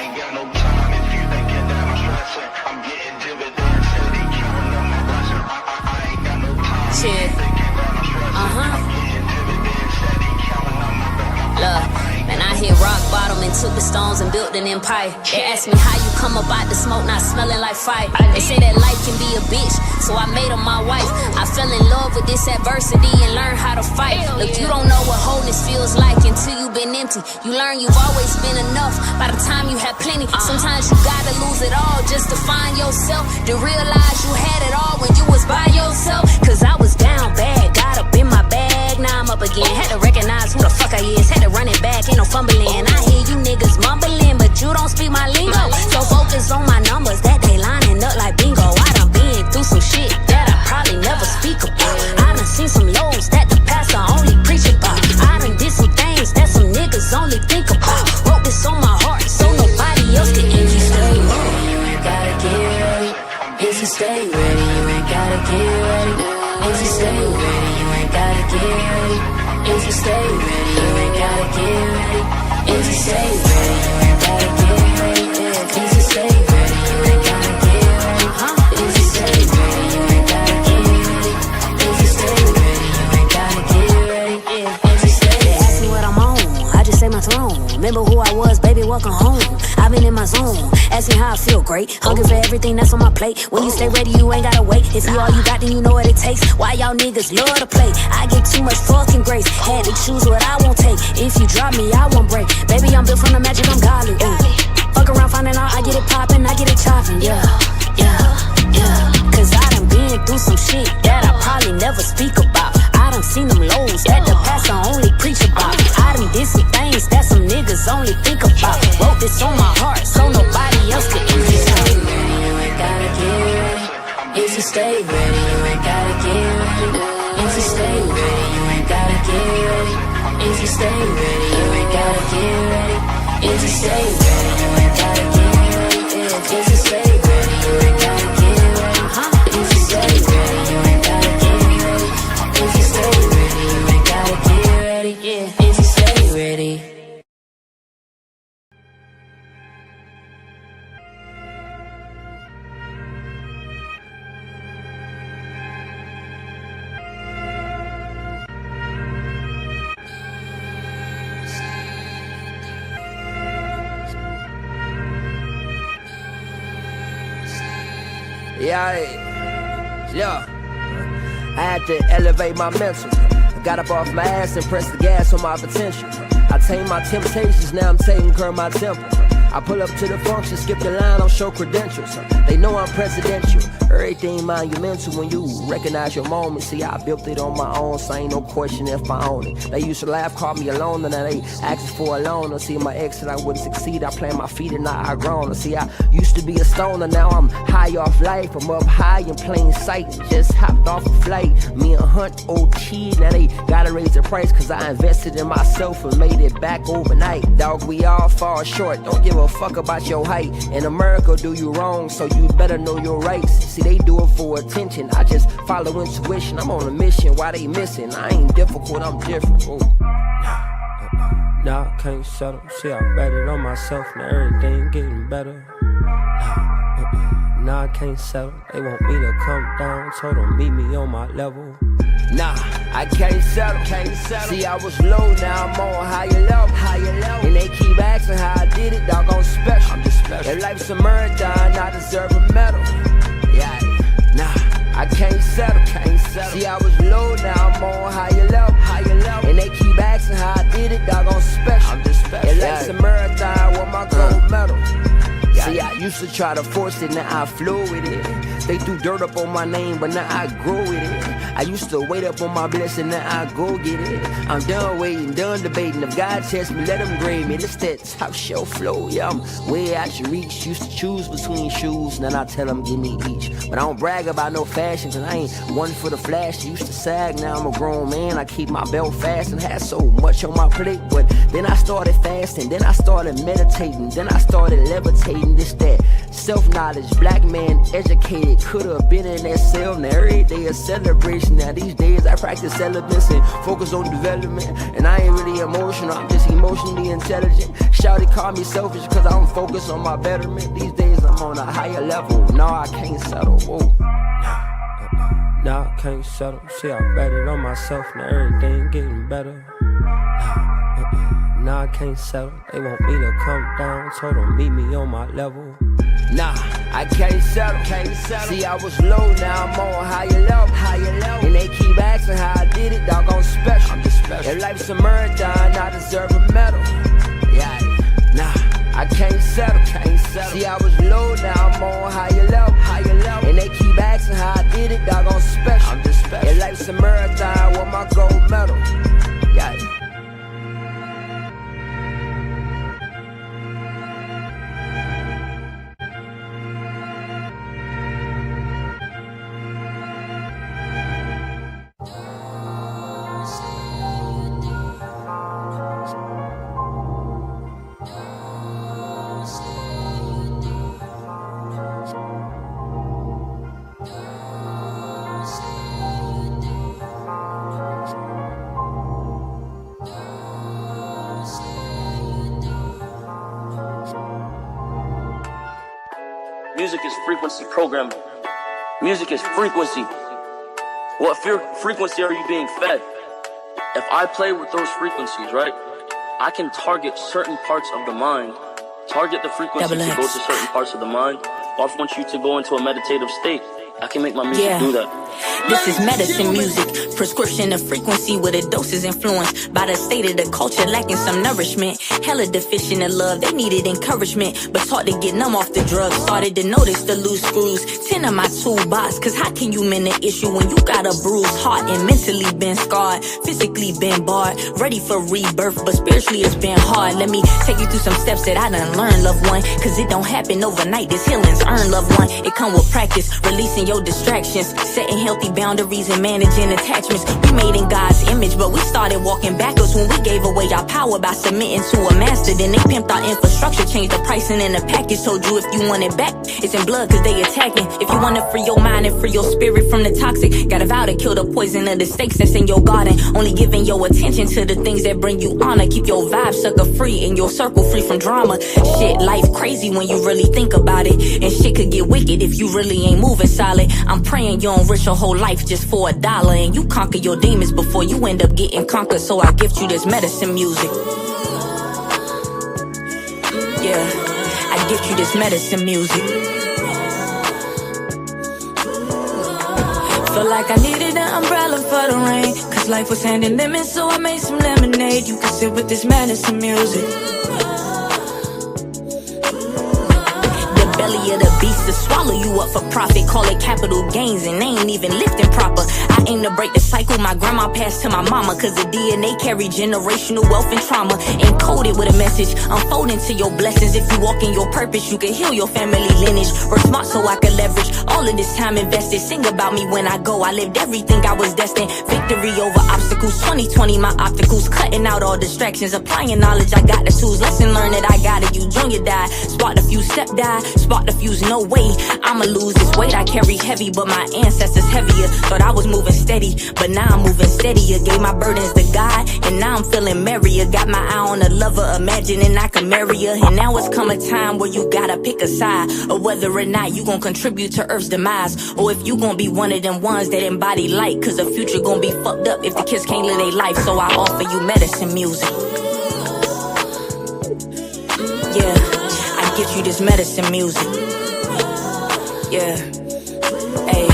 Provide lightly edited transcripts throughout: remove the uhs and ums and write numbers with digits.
ain't got no time if you thinking that I'm stressing. I'm getting dividends, steady counting up my blessings. I ain't got no time if you thinking that I'm stressing. I'm getting dividends, steady counting up my blessings. Look, man, I hit rock bottom and took the stones and built an empire. They asked me how you come about the smoke not smelling like fire. They say that life can be a bitch, so I made her my wife. I fell in love with this adversity and learned how to fight. Look, you don't know what wholeness feels like until you've been empty. You learn you've always been enough by the time you have plenty. Sometimes you gotta lose it all just to find yourself, to realize you had it all when you was by yourself. Cause I was down bad, got up in my bag, now I'm up again. Had to recognize who the fuck I is, had to run it back, ain't no fumbling. I hear you niggas mumbling, but you don't speak my lingo. So focus on my numbers, that they lining up like bingo. I done been through some shit that I probably never speak about. I done seen some lows that the pastor only preach about. I done did some things that some niggas only think about. Wrote this on my heart so nobody else can. If you stay ready, you ain't gotta get ready. If you stay ready, you ain't gotta get ready. If you stay ready, you ain't gotta get ready. If you stay ready, you ain't gotta get ready. If you stay ready, you ain't gotta get ready. If you stay ready, you ain't gotta get ready. If you stay ready, you ain't gotta get ready. If you stay ready, you ain't gotta get ready. If you stay ready. They ask me what I'm on, I just say my throne. Remember who I was, baby, welcome home. I've been in my zone, ask me how I feel, great. Hungry for everything that's on my plate. When you stay ready, you ain't gotta wait. If you all you got, then you know what it takes. Why y'all niggas love to play? I get too much fucking grace. Had to choose what I won't take. If you drop me, I won't break. Baby, I'm built from the magic, I'm godly. Fuck around, finding out, I get it poppin', I get it choppin'. Yeah. Cause I done been through some shit that I probably never speak about. I done seen them lows that the pastor only preach about. I done did some things that some niggas only think about. Wrote this on my heart so nobody else could. If you stay ready, you ain't gotta get ready. If you stay ready, you ain't gotta get ready. If you stay ready, you ain't gotta get ready. If you stay ready, you ain't gotta get ready. If you stay ready, you ain't gotta get ready. If you stay ready, you ain't gotta get ready. If you stay ready, you ain't gotta get ready. If you stay ready, you ain't gotta get ready. If you stay ready. Yeah. I had to elevate my mental. I got up off my ass and pressed the gas on my potential. I tamed my temptations, now I'm taking care of my temple. I pull up to the function, skip the line, I'll show credentials. They know I'm presidential. Everything monumental when you recognize your moment. See, I built it on my own, so ain't no question if I own it. They used to laugh, call me alone, and now they asking for a loan. See, my ex said I wouldn't succeed. I plant my feet and now I grown. See, I used to be a stoner, now I'm high off life. I'm up high in plain sight, just hopped off a flight. Me and Hunt OT, now they gotta raise the price, cause I invested in myself and made it back overnight. Dog, we all fall short, don't give a fuck about your height. In America, do you wrong, so you better know your rights. See, they do it for attention, I just follow intuition. I'm on a mission, why they missing? I ain't difficult, I'm different. Ooh. Nah, I can't settle. See, I bet it on myself, now everything getting better. Nah, I can't settle. They want me to come down, told them meet me on my level. Nah, I can't settle. See, I was low, now I'm on higher level. And they keep asking how I did it, dog, I'm special. I'm just special. If life's a marathon, I deserve a medal. Yeah, nah, I can't settle. See, I was low, now I'm on higher level. And they keep asking how I did it, dog, I'm special. I'm just special. If life's a marathon, with my gold medal. See, I used to try to force it, now I flow with it. They threw dirt up on my name, but now I grow with it. I used to wait up on my blessing, now I go get it. I'm done waiting, done debating. If God tests me, let him grade me. It's that top shelf flow, yeah, I'm way out your reach. Used to choose between shoes, now I tell them give me each. But I don't brag about no fashion, cause I ain't one for the flash. Used to sag, now I'm a grown man. I keep my belt fast and had so much on my plate. But then I started fasting, then I started meditating, then I started levitating. This that Self-knowledge, black man, educated, could've been in that cell. Now every day a celebration. Now these days I practice celibacy and focus on development. And I ain't really emotional, I'm just emotionally intelligent. Shawty call me selfish cause I don't focus on my betterment. These days I'm on a higher level. No, I can't settle. Whoa. Nah, I can't settle. See, I bet it on myself. Now everything getting better. Nah, I can't settle. They want me to come down. Told them meet me on my level. Nah, I can't settle. See, I was low, now I'm on higher level. And they keep asking how I did it, doggone special. I'm just special. If life's a marathon, I deserve a medal. Yeah, nah, I can't settle. See, I was low, now I'm on higher level. And they keep asking how I did it, doggone special. I'm just special. If life's a marathon, with my gold medal. Yeah. Music is frequency programming. Music is frequency. What frequency are you being fed? If I play with those frequencies, right, I can target certain parts of the mind, target the frequency to go to certain parts of the mind. Or if I want you to go into a meditative state, I can make my music do that. This is medicine music, prescription of frequency with a doses influenced by the state of the culture lacking some nourishment. Hella deficient in love, they needed encouragement, but taught to get numb off the drugs. Started to notice the loose screws, 10 of my toolbox, cause how can you mend an issue when you got a bruised heart and mentally been scarred, physically been barred, ready for rebirth, but spiritually it's been hard. Let me take you through some steps that I done learned, loved one, cause it don't happen overnight, this healing's earned, loved one. It come with practice, releasing your distractions, setting healthy boundaries and managing attachments. We made in God's image, but we started walking backwards when we gave away our power by submitting to a master. Then they pimped our infrastructure, changed the pricing in the package. Told you if you want it back, it's in blood cause they attacking. If you want to free your mind and free your spirit from the toxic, gotta vow to kill the poison of the snakes that's in your garden. Only giving your attention to the things that bring you honor. Keep your vibe sucker free and your circle free from drama. Shit, life crazy when you really think about it, and shit could get wicked if you really ain't moving solid. I'm praying you don't risk your whole life just for $1, and you conquer your demons before you end up getting conquered. So I gift you this medicine music. Yeah, I gift you this medicine music. Felt like I needed an umbrella for the rain, cause life was handing lemons, so I made some lemonade. You can sit with this medicine music. Belly of the beast to swallow you up for profit. Call it capital gains and they ain't even lifting proper. I aim to break the cycle my grandma passed to my mama, cause the DNA carry generational wealth and trauma. Encoded with a message, unfolding to your blessings. If you walk in your purpose, you can heal your family lineage. Work smart so I can leverage all of this time invested. Sing about me when I go, I lived everything I was destined. Victory over obstacles, 2020 my opticals. Cutting out all distractions, applying knowledge, I got the tools. Lesson learned that I got it, you junior die. Spark the fuse, step die. Spark the fuse, no way I'ma lose this weight I carry heavy, but my ancestors heavier. Thought I was moving steady, but now I'm moving steadier. Gave my burdens to God, and now I'm feeling merrier. Got my eye on a lover, imagining I can marry her. And now it's come a time where you gotta pick a side, or whether or not you gon' contribute to Earth's demise, or if you gon' be one of them ones that embody light. Cause the future gon' be fucked up if the kids can't live their life. So I offer you medicine music. Yeah, I get you this medicine music. Yeah, ayy.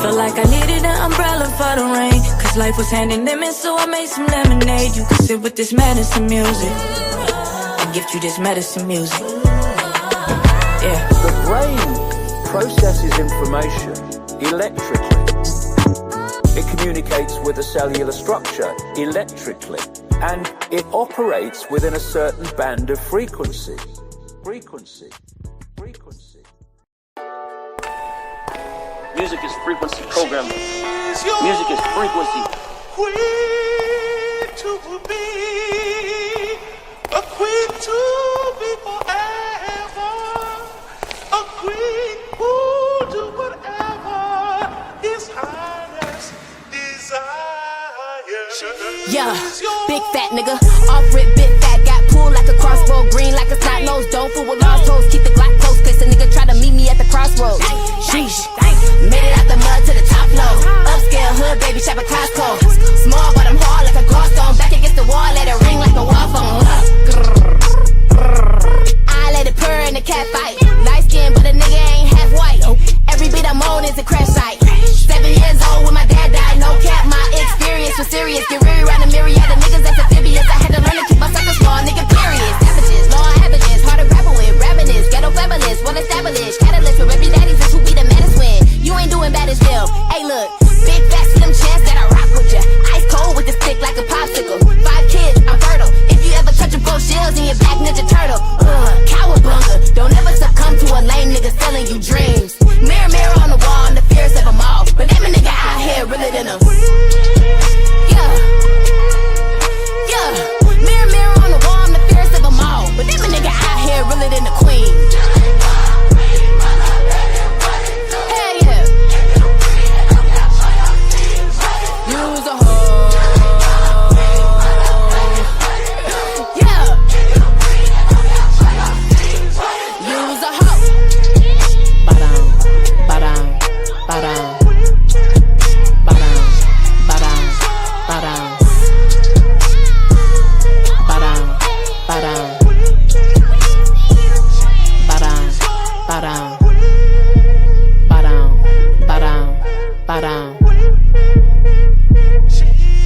Felt like I needed an umbrella for the rain, cause life was handing lemons, so I made some lemonade. You can sit with this medicine music. I gift you this medicine music. Yeah. The brain processes information electrically. It communicates with the cellular structure electrically, and it operates within a certain band of frequency. Frequency. Music is frequency programming. Music is frequency. Queen to be, a queen to be forever. turtle, cowabunga. Don't ever succumb to a lame nigga selling you dreams. Mirror, mirror on the wall, I'm the fierce of them all. But them a nigga out here realer than us. Yeah. Mirror, mirror on the wall, I'm the fierce of them all. But them a nigga out here realer than the queen. Hell yeah. Use a hoe. Yeah. Use a hoe. Ba-dum, ba-dum, ba-dum. Ba-dum, ba-dum, ba-dum. Ba-dum, ba-dum. Ba-dum, ba-dum. Ba-dum, ba-dum, ba-dum.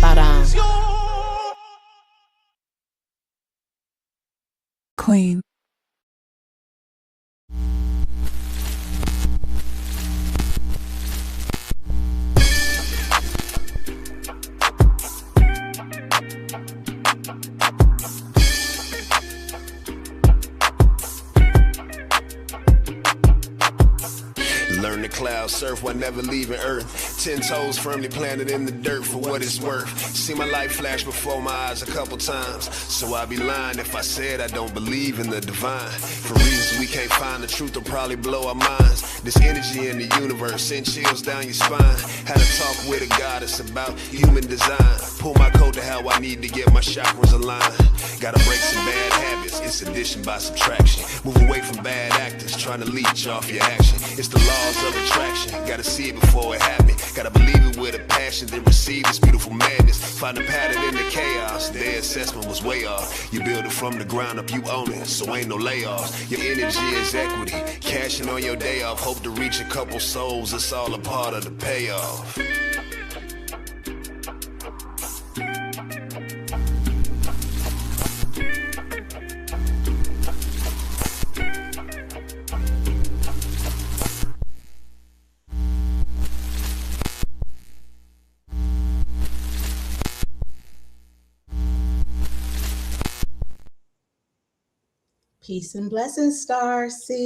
Ba-dum. Queen. Learn to cloud surf while never leaving Earth. 10 toes firmly planted in the dirt for what it's worth. See my life flash before my eyes a couple times. So I'd be lying if I said I don't believe in the divine. For reasons we can't find, the truth will probably blow our minds. This energy in the universe send chills down your spine. Had a talk with a goddess about human design. Pull my coat to how I need to get my chakras aligned. Gotta break some bad habits, it's addition by subtraction. Move away from bad actors, trying to leech off your action. It's the laws of attraction, gotta see it before it happens. Gotta believe it with a passion, then receive this beautiful madness. Find a pattern in the chaos, their assessment was way off. You build it from the ground up, you own it, so ain't no layoffs. Your energy is equity, cashing on your day off. Hope to reach a couple souls, it's all a part of the payoff. Peace and blessings, star seeds.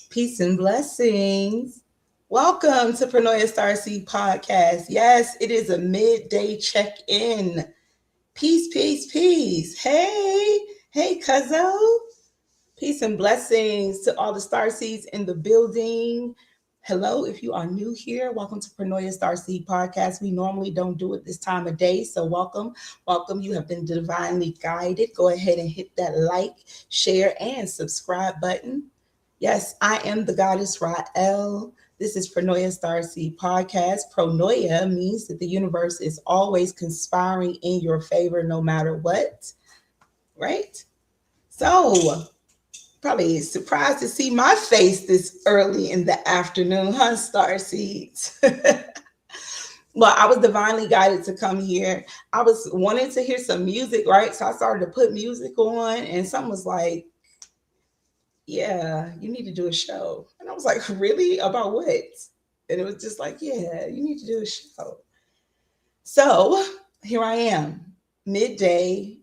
Peace and blessings. Welcome to Paranoia Starseed Podcast. Yes, it is a midday check-in. Peace, peace, peace. Hey, cuzzo. Peace and blessings to all the starseeds in the building. Hello, if you are new here, welcome to Paranoia Starseed Podcast. We normally don't do it this time of day, so welcome. You have been divinely guided. Go ahead and hit that like, share, and subscribe button. Yes, I am the goddess Rael. This is Paranoia Starseed Podcast. Paranoia means that the universe is always conspiring in your favor no matter what, right? So, probably surprised to see my face this early in the afternoon, huh, starseeds? Well, I was divinely guided to come here. I was wanting to hear some music, right? So I started to put music on, and someone was like, yeah, you need to do a show. And I was like, really? About what? And it was just like, yeah, you need to do a show. So here I am, midday,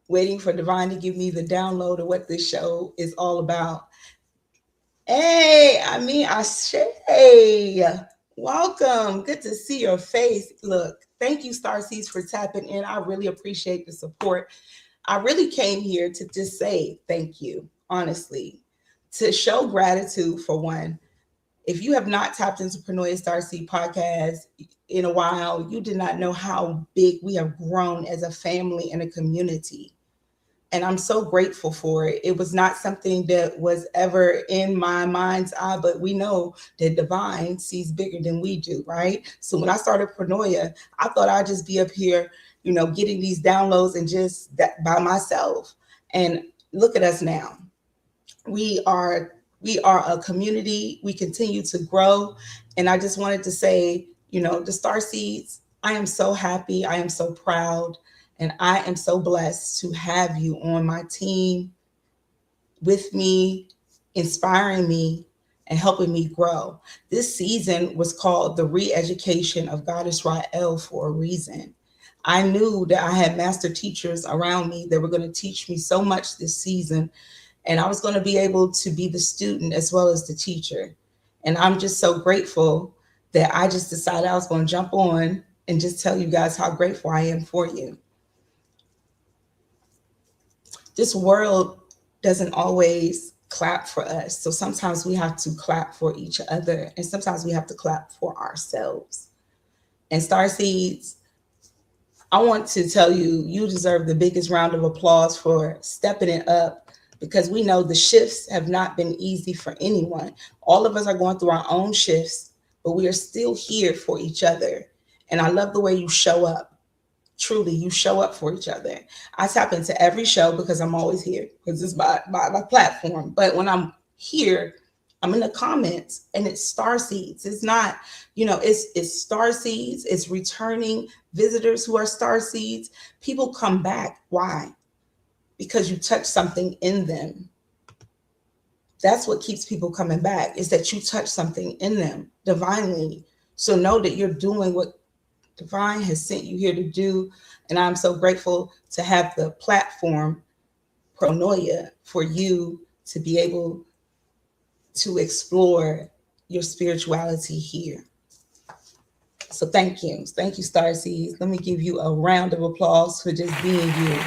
waiting for Divine to give me the download of what this show is all about. Hey, Ashe, welcome. Good to see your face. Look, thank you, Starseeds, for tapping in. I really appreciate the support. I really came here to just say thank you, honestly, to show gratitude for one. If you have not tapped into Paranoia Starseed Podcast in a while, you did not know how big we have grown as a family and a community. And I'm so grateful for it. It was not something that was ever in my mind's eye, but we know that Divine sees bigger than we do, right? So when I started Paranoia, I thought I'd just be up here, getting these downloads and just that by myself. And look at us now. We are a community. We continue to grow. And I just wanted to say, the Starseeds, I am so happy. I am so proud. And I am so blessed to have you on my team with me, inspiring me and helping me grow. This season was called The Re-Education of Goddess Rael for a reason. I knew that I had master teachers around me that were going to teach me so much this season. And I was going to be able to be the student as well as the teacher. And I'm just so grateful that I just decided I was going to jump on and just tell you guys how grateful I am for you. This world doesn't always clap for us. So sometimes we have to clap for each other, and sometimes we have to clap for ourselves. And Starseeds, I want to tell you, you deserve the biggest round of applause for stepping it up, because we know the shifts have not been easy for anyone. All of us are going through our own shifts, but we are still here for each other. And I love the way you show up. Truly, you show up for each other. I tap into every show because I'm always here, because it's my platform. But when I'm here, I'm in the comments and it's Starseeds. It's not, it's Starseeds. It's returning visitors who are Starseeds. People come back. Why? Because you touch something in them. That's what keeps people coming back, is that you touch something in them divinely. So know that you're doing what Divine has sent you here to do. And I'm so grateful to have the platform, Pronoia, for you to be able to explore your spirituality here. So thank you. Thank you, Starseeds. Let me give you a round of applause for just being you.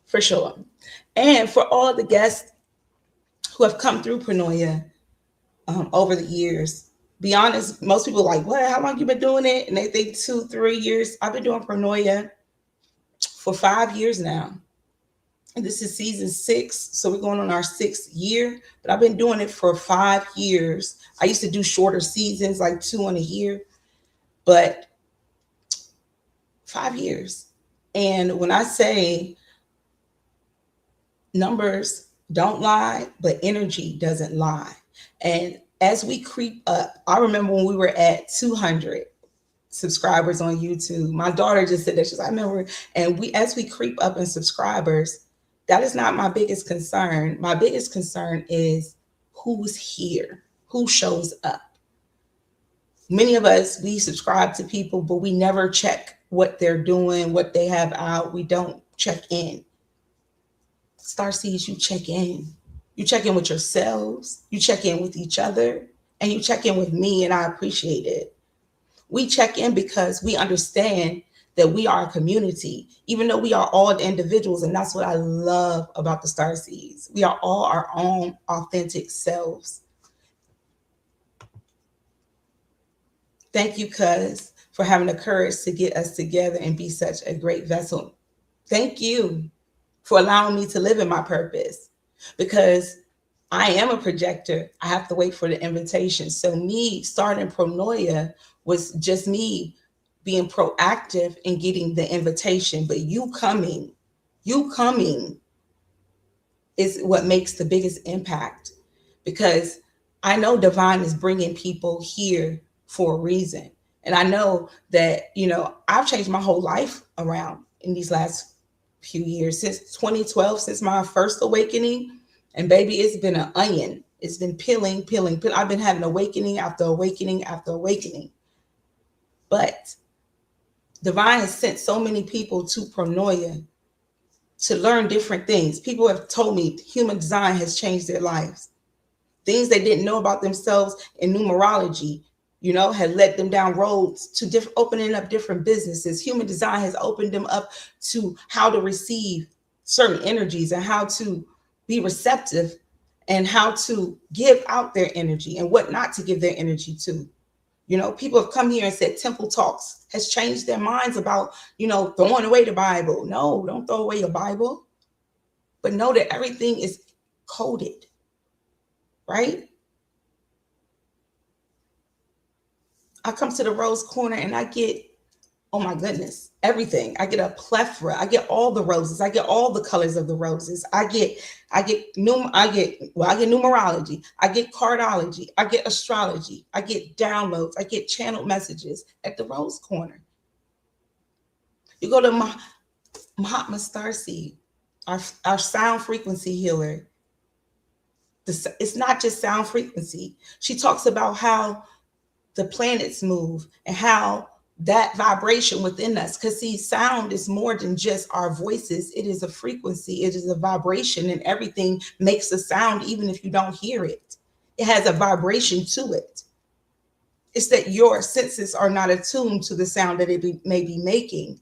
For sure. And for all the guests who have come through Pronoia over the years. Be honest, most people are like, what? How long you been doing it? And they think 2-3 years. I've been doing Pronoia for 5 years now. And this is season 6. So we're going on our 6th year. But I've been doing it for 5 years. I used to do shorter seasons, like 2 in a year. But 5 years. And when I say numbers don't lie, but energy doesn't lie. And as we creep up, I remember when we were at 200 subscribers on YouTube. My daughter just said that. She's like, I remember. And as we creep up in subscribers, that is not my biggest concern. My biggest concern is who's here, who shows up. Many of us, we subscribe to people, but we never check what they're doing, what they have out. We don't check in. Starseeds, you check in. You check in with yourselves, you check in with each other, and you check in with me, and I appreciate it. We check in because we understand that we are a community, even though we are all individuals, and that's what I love about the Starseeds. We are all our own authentic selves. Thank you, cuz, for having the courage to get us together and be such a great vessel. Thank you for allowing me to live in my purpose. Because I am a projector, I have to wait for the invitation. So me starting Pronoia was just me being proactive in getting the invitation. But you coming is what makes the biggest impact. Because I know Divine is bringing people here for a reason. And I know that, I've changed my whole life around in these last few years, since 2012, since my first awakening. And baby, it's been an onion. It's been peeling. I've been having awakening after awakening after awakening. But Divine has sent so many people to Pronoia to learn different things. People have told me human design has changed their lives. Things they didn't know about themselves in numerology, had led them down roads to opening up different businesses. Human design has opened them up to how to receive certain energies and how to be receptive and how to give out their energy and what not to give their energy to. People have come here and said Temple Talks has changed their minds about, throwing away the Bible. No, don't throw away your Bible, but know that everything is coded, right? I come to the Rose Corner and I get, oh my goodness, everything. I get a plethora. I get all the roses. I get all the colors of the roses. I get numerology. I get cardology. I get astrology. I get downloads. I get channeled messages at the Rose Corner. You go to Mahatma Starseed, our sound frequency healer. It's not just sound frequency. She talks about how the planets move and how that vibration within us, because see, sound is more than just our voices. It is a frequency, it is a vibration, and everything makes a sound even if you don't hear it. It has a vibration to it. It's that your senses are not attuned to the sound that may be making.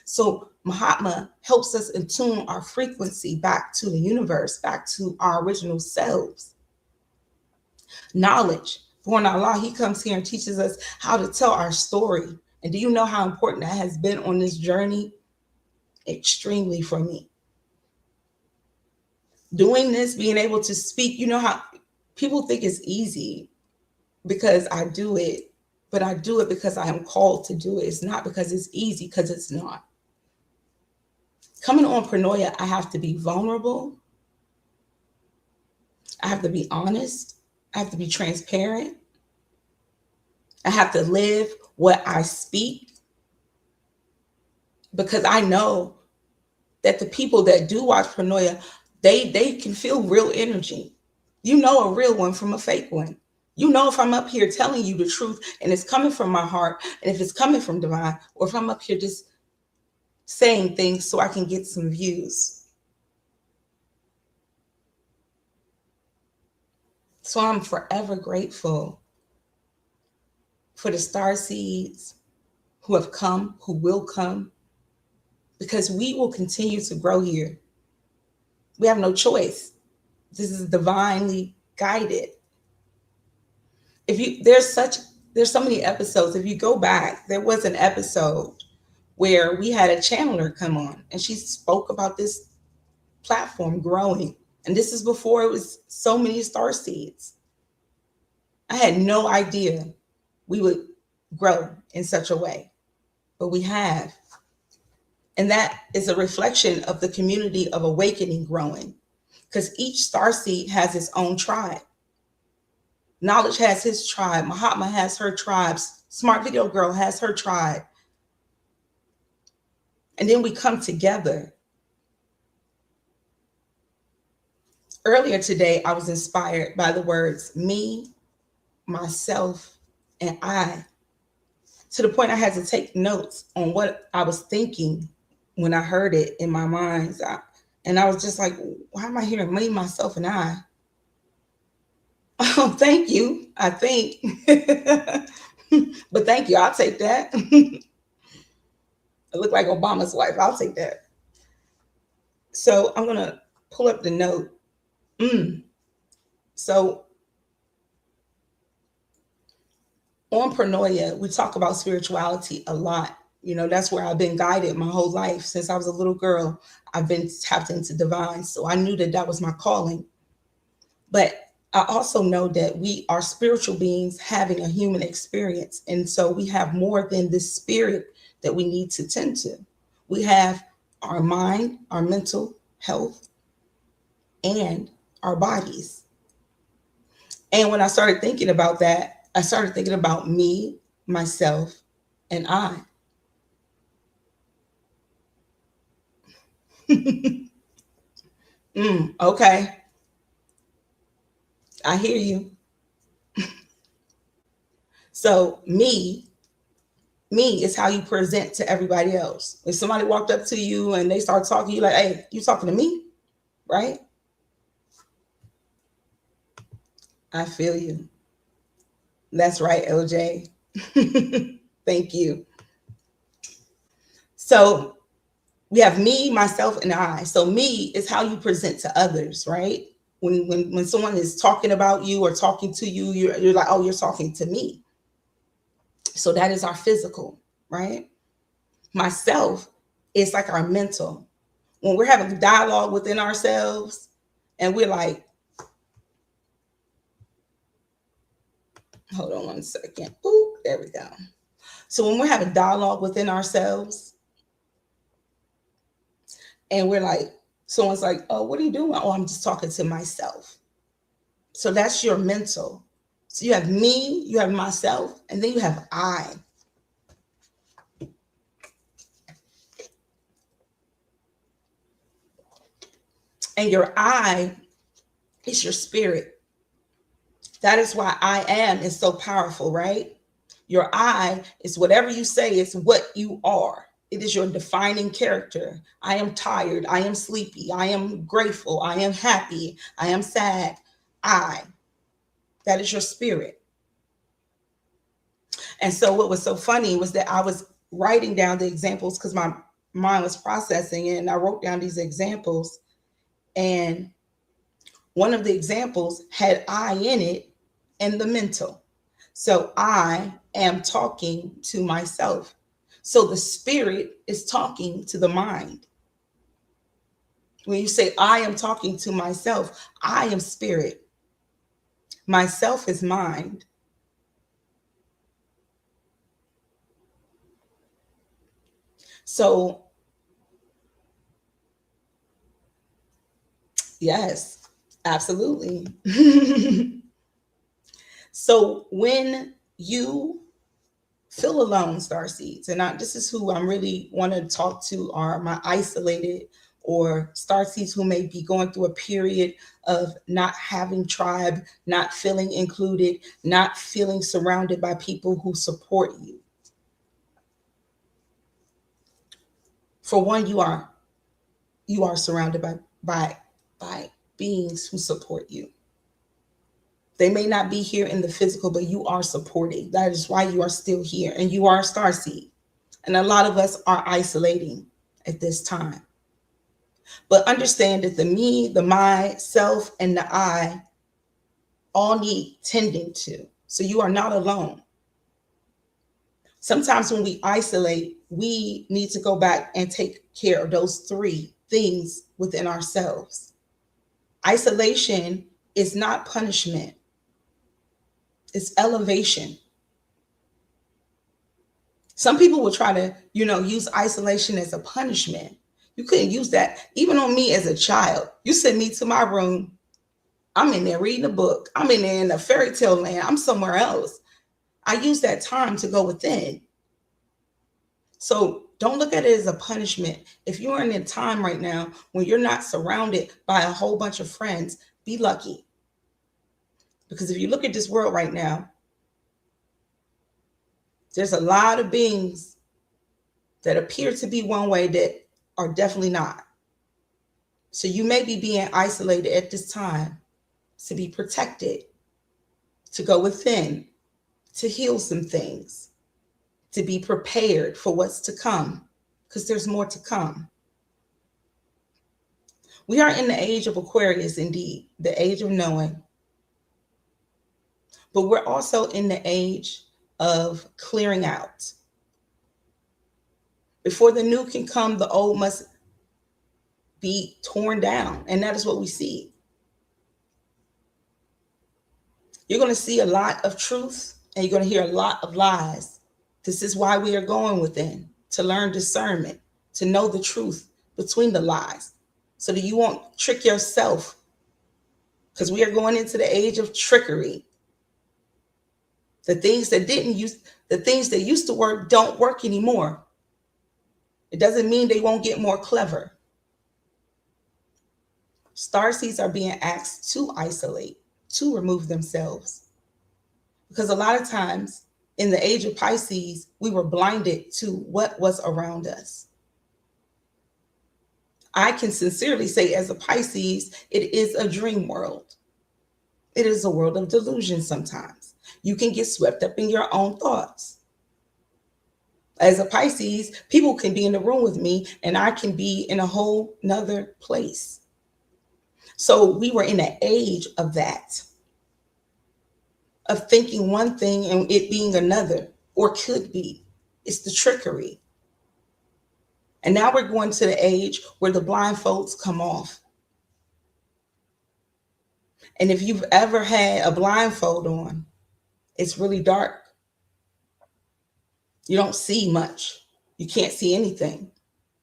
So Mahatma helps us attune our frequency back to the universe, back to our original selves. Knowledge. Born Allah, he comes here and teaches us how to tell our story. And do you know how important that has been on this journey? Extremely for me. Doing this, being able to speak, you know how people think it's easy because I do it, but I do it because I am called to do it. It's not because it's easy, because it's not. Coming on Pronoia, I have to be vulnerable. I have to be honest. I have to be transparent. I have to live what I speak, because I know that the people that do watch Pronoia, they can feel real energy. You know a real one from a fake one. You know if I'm up here telling you the truth and it's coming from my heart, and if it's coming from divine, or if I'm up here just saying things so I can get some views. So I'm forever grateful for the star seeds who have come, who will come, because we will continue to grow here. We have no choice. This is divinely guided. There's so many episodes. If you go back, there was an episode where we had a channeler come on and she spoke about this platform growing. And this is before it was so many star seeds. I had no idea we would grow in such a way, but we have. And that is a reflection of the community of awakening growing, because each star seed has its own tribe. Knowledge has his tribe. Mahatma has her tribes. Smart Video Girl has her tribe. And then we come together. Earlier today, I was inspired by the words me, myself, and I, to the point I had to take notes on what I was thinking when I heard it in my mind. And I was just like, why am I hearing me, myself, and I? Oh, thank you, I think. But thank you, I'll take that. I look like Obama's wife, I'll take that. So I'm gonna pull up the note. So on Pronoia, we talk about spirituality a lot. You know, that's where I've been guided my whole life. Since I was a little girl, I've been tapped into divine. So I knew that that was my calling. But I also know that we are spiritual beings having a human experience. And so we have more than this spirit that we need to tend to. We have our mind, our mental health, and our bodies. And when I started thinking about that, I started thinking about me, myself, and I. Okay. I hear you. So me is how you present to everybody else. If somebody walked up to you and they start talking, you like, hey, you talking to me, right? I feel you. That's right, LJ. Thank you. So we have me, myself, and I. So me is how you present to others, right? When someone is talking about you or talking to you, you're like, oh, you're talking to me. So that is our physical, right? Myself is like our mental. When we're having a dialogue within ourselves and we're like, hold on one second. Ooh, there we go. So when we're having dialogue within ourselves and we're like, someone's like, oh, what are you doing? Oh, I'm just talking to myself. So that's your mental. So you have me, you have myself, and then you have I. And your I is your spirit. That is why I am is so powerful, right? Your I is whatever you say is what you are. It is your defining character. I am tired. I am sleepy. I am grateful. I am happy. I am sad. That is your spirit. And so what was so funny was that I was writing down the examples because my mind was processing it, and I wrote down these examples. And one of the examples had I in it and the mental. So I am talking to myself. So the spirit is talking to the mind. When you say I am talking to myself, I am spirit. Myself is mind. So, yes, absolutely. So when you feel alone, starseeds, and this is who I really want to talk to, are my isolated or starseeds who may be going through a period of not having tribe, not feeling included, not feeling surrounded by people who support you. For one, you are surrounded by beings who support you. They may not be here in the physical, but you are supporting. That is why you are still here, and you are a starseed. And a lot of us are isolating at this time. But understand that the me, the myself, and the I all need tending to. So you are not alone. Sometimes when we isolate, we need to go back and take care of those three things within ourselves. Isolation is not punishment. It's elevation. Some people will try to, use isolation as a punishment. You couldn't use that. Even on me as a child, you send me to my room. I'm in there reading a book. I'm in there in a fairy tale land. I'm somewhere else. I use that time to go within. So don't look at it as a punishment. If you're in a time right now when you're not surrounded by a whole bunch of friends, be lucky. Because if you look at this world right now, there's a lot of beings that appear to be one way that are definitely not. So you may be being isolated at this time to be protected, to go within, to heal some things, to be prepared for what's to come, because there's more to come. We are in the age of Aquarius, indeed, the age of knowing. But we're also in the age of clearing out. Before the new can come, the old must be torn down. And that is what we see. You're going to see a lot of truth and you're going to hear a lot of lies. This is why we are going within, to learn discernment, to know the truth between the lies, so that you won't trick yourself. Because we are going into the age of trickery. The things that used to work don't work anymore. It doesn't mean they won't get more clever. Starseeds are being asked to isolate, to remove themselves. Because a lot of times in the age of Pisces, we were blinded to what was around us. I can sincerely say, as a Pisces, it is a dream world. It is a world of delusion sometimes. You can get swept up in your own thoughts. As a Pisces, people can be in the room with me and I can be in a whole nother place. So we were in an age of that, of thinking one thing and it being another, or could be. It's the trickery. And now we're going to the age where the blindfolds come off. And if you've ever had a blindfold on, it's really dark. You don't see much. You can't see anything.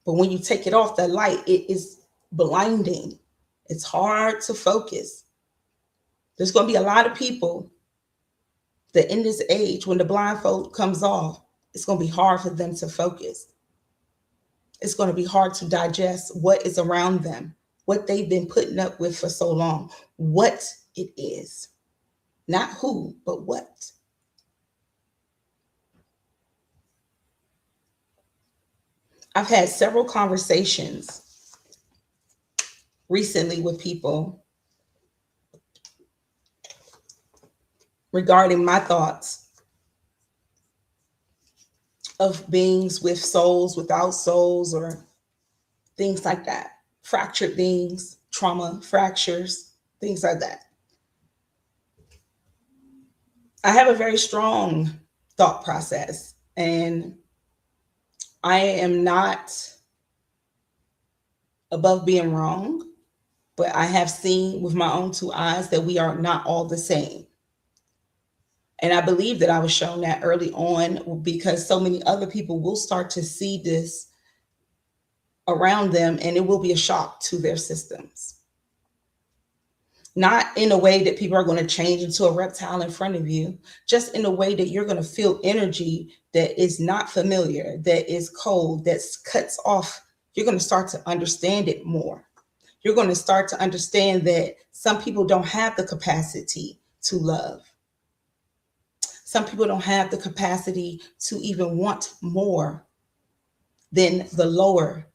But when you take it off, the light, it is blinding. It's hard to focus. There's going to be a lot of people that in this age, when the blindfold comes off, it's going to be hard for them to focus. It's going to be hard to digest what is around them, what they've been putting up with for so long, what it is. Not who, but what. I've had several conversations recently with people regarding my thoughts of beings with souls, without souls, or things like that. Fractured beings, trauma, fractures, things like that. I have a very strong thought process, and I am not above being wrong, but I have seen with my own two eyes that we are not all the same. And I believe that I was shown that early on, because so many other people will start to see this around them, and it will be a shock to their systems. Not in a way that people are going to change into a reptile in front of you, just in a way that you're going to feel energy that is not familiar, that is cold, that cuts off. You're going to start to understand it more. You're going to start to understand that some people don't have the capacity to love. Some people don't have the capacity to even want more than the lower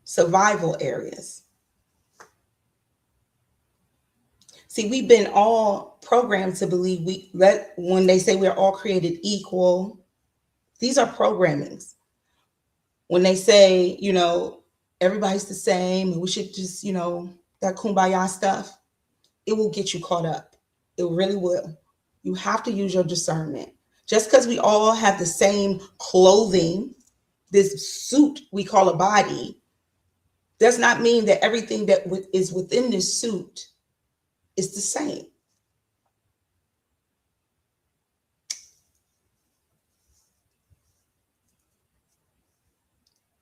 survival areas. See, we've been all programmed to believe when they say we're all created equal, these are programmings. When they say, everybody's the same and we should just, that kumbaya stuff, it will get you caught up. It really will. You have to use your discernment. Just because we all have the same clothing, this suit we call a body, does not mean that everything that is within this suit is the same.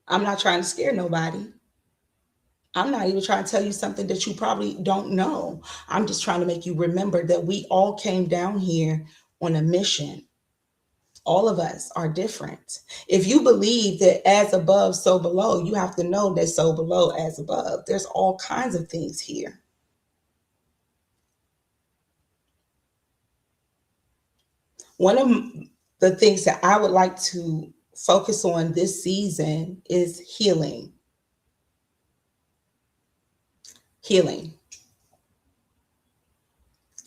I'm not trying to scare nobody. I'm not even trying to tell you something that you probably don't know. I'm just trying to make you remember that we all came down here on a mission. All of us are different. If you believe that as above, so below, you have to know that so below, as above. There's all kinds of things here. One of the things that I would like to focus on this season is healing. Healing.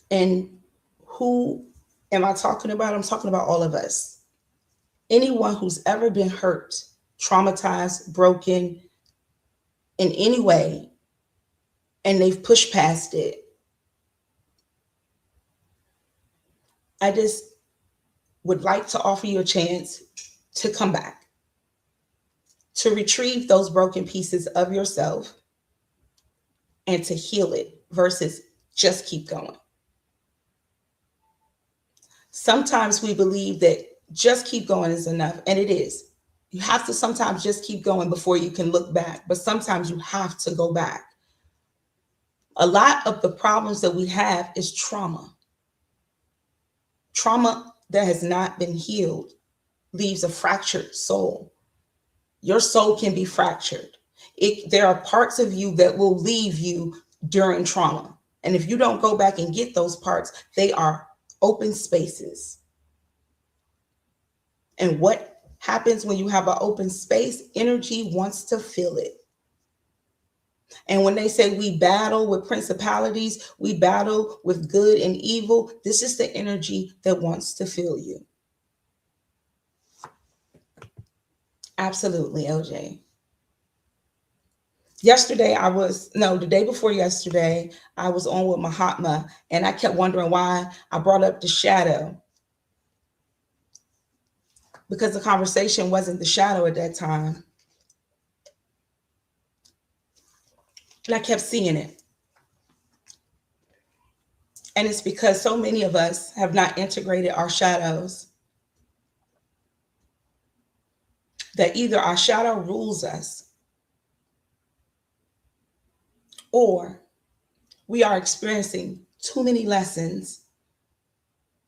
And who am I talking about? I'm talking about all of us. Anyone who's ever been hurt, traumatized, broken in any way, and they've pushed past it. I just would like to offer you a chance to come back, to retrieve those broken pieces of yourself and to heal it versus just keep going. Sometimes we believe that just keep going is enough, and it is. You have to sometimes just keep going before you can look back, but sometimes you have to go back. A lot of the problems that we have is trauma. Trauma that has not been healed leaves a fractured soul. Your soul can be fractured. There are parts of you that will leave you during trauma. And if you don't go back and get those parts, they are open spaces. And what happens when you have an open space? Energy wants to fill it. And when they say we battle with principalities, we battle with good and evil, this is the energy that wants to fill you. Absolutely, LJ. The day before yesterday, I was on with Mahatma, and I kept wondering why I brought up the shadow. Because the conversation wasn't the shadow at that time. And I kept seeing it. And it's because so many of us have not integrated our shadows. That either our shadow rules us, or we are experiencing too many lessons.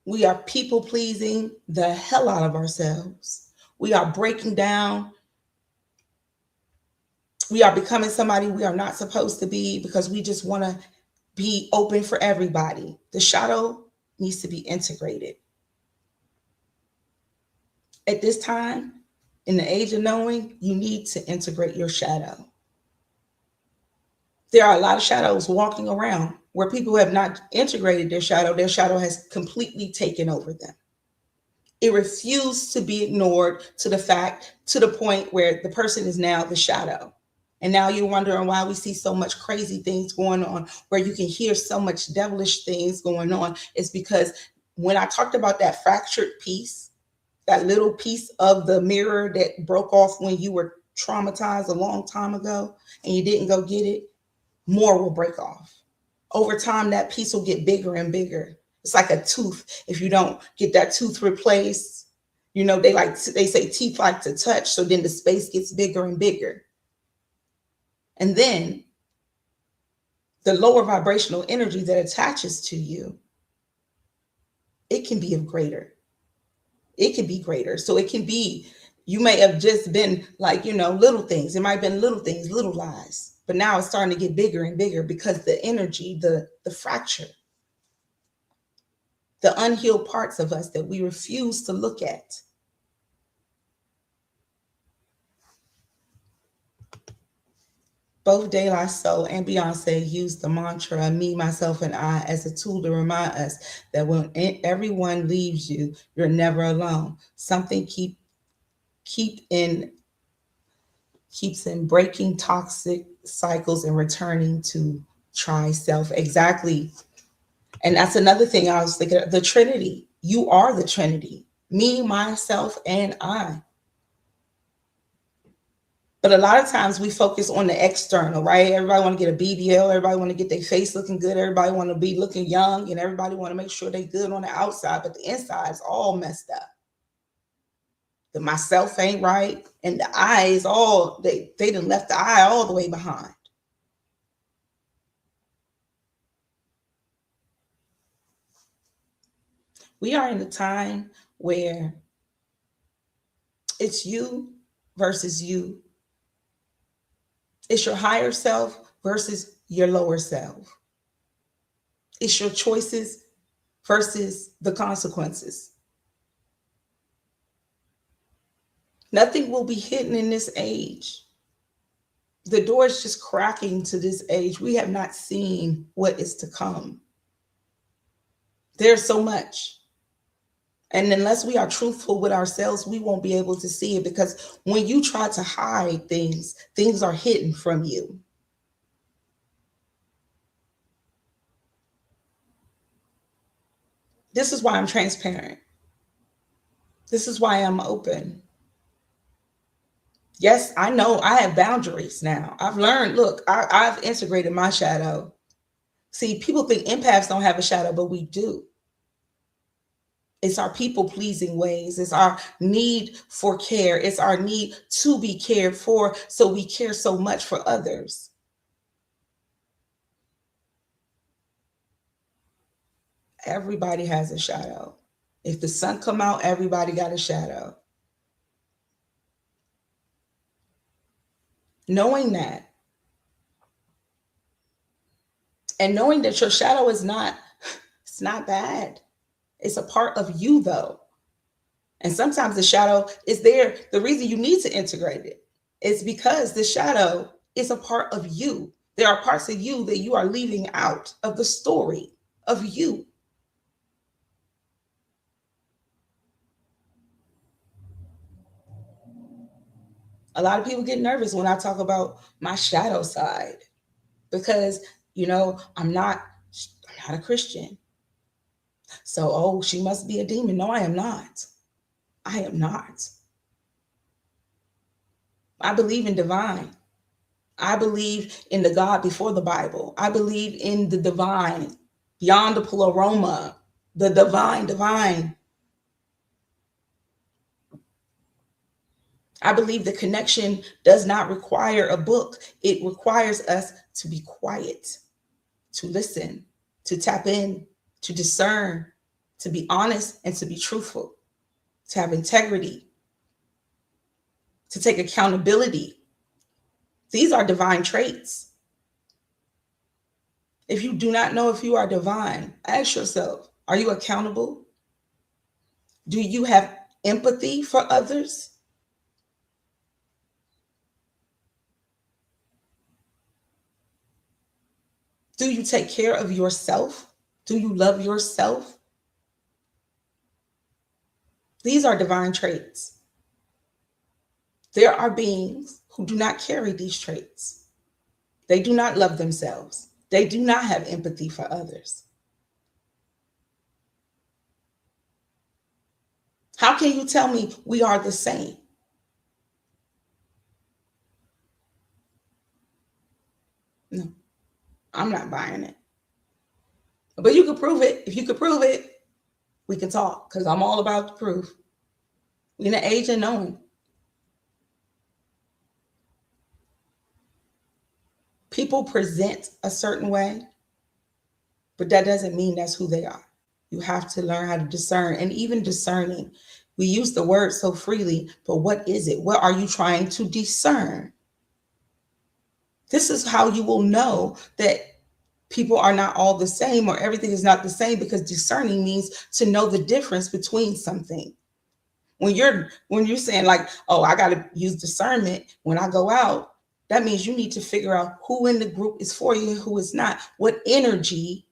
We are people pleasing the hell out of ourselves. We are breaking down. We are becoming somebody we are not supposed to be because we just want to be open for everybody. The shadow needs to be integrated. At this time, in the age of knowing, you need to integrate your shadow. There are a lot of shadows walking around where people have not integrated their shadow has completely taken over them. It refused to be ignored to the point where the person is now the shadow. And now you're wondering why we see so much crazy things going on, where you can hear so much devilish things going on. It's because when I talked about that fractured piece, that little piece of the mirror that broke off when you were traumatized a long time ago and you didn't go get it, more will break off. Over time, that piece will get bigger and bigger. It's like a tooth. If you don't get that tooth replaced, you know, they say teeth like to touch. So then the space gets bigger and bigger. And then the lower vibrational energy that attaches to you, it can be greater. It can be greater. So it can be, you may have just been like, you know, little things. It might have been little things, little lies. But now it's starting to get bigger and bigger because the energy, the fracture, the unhealed parts of us that we refuse to look at. Both De La Soul and Beyonce used the mantra me, myself, and I as a tool to remind us that when everyone leaves you, you're never alone. Something keeps in breaking toxic cycles and returning to try self. Exactly. And that's another thing I was thinking of, the Trinity. You are the Trinity. Me, myself, and I. But a lot of times we focus on the external, right? Everybody want to get a BBL. Everybody want to get their face looking good. Everybody want to be looking young. And everybody want to make sure they're good on the outside. But the inside is all messed up. The myself ain't right. And the I is all, they done left the I all the way behind. We are in a time where it's you versus you. It's your higher self versus your lower self. It's your choices versus the consequences. Nothing will be hidden in this age. The door is just cracking to this age. We have not seen what is to come. There's so much. And unless we are truthful with ourselves, we won't be able to see it, because when you try to hide things, things are hidden from you. This is why I'm transparent. This is why I'm open. Yes, I know I have boundaries now. I've learned, look, I've integrated my shadow. See, people think empaths don't have a shadow, but we do. It's our people-pleasing ways. It's our need for care. It's our need to be cared for, so we care so much for others. Everybody has a shadow. If the sun come out, everybody got a shadow. Knowing that, and knowing that your shadow is not, it's not bad. It's a part of you, though. And sometimes the shadow is there. The reason you need to integrate it is because the shadow is a part of you. There are parts of you that you are leaving out of the story of you. A lot of people get nervous when I talk about my shadow side, because, you know, I'm not a Christian. So, oh, she must be a demon. No, I am not. I am not. I believe in divine. I believe in the God before the Bible. I believe in the divine, beyond the pleroma, the divine. I believe the connection does not require a book. It requires us to be quiet, to listen, to tap in, to discern, to be honest, and to be truthful, to have integrity, to take accountability. These are divine traits. If you do not know if you are divine, ask yourself, are you accountable? Do you have empathy for others? Do you take care of yourself? Do you love yourself? These are divine traits. There are beings who do not carry these traits. They do not love themselves. They do not have empathy for others. How can you tell me we are the same? No, I'm not buying it. But you can prove it. If you could prove it, we can talk, because I'm all about the proof. We're in the age of knowing. People present a certain way, but that doesn't mean that's who they are. You have to learn how to discern. And even discerning, we use the word so freely, but what is it? What are you trying to discern? This is how you will know that people are not all the same, or everything is not the same, because discerning means to know the difference between something. When you're saying like, oh, I got to use discernment when I go out, that means you need to figure out who in the group is for you and who is not. What energy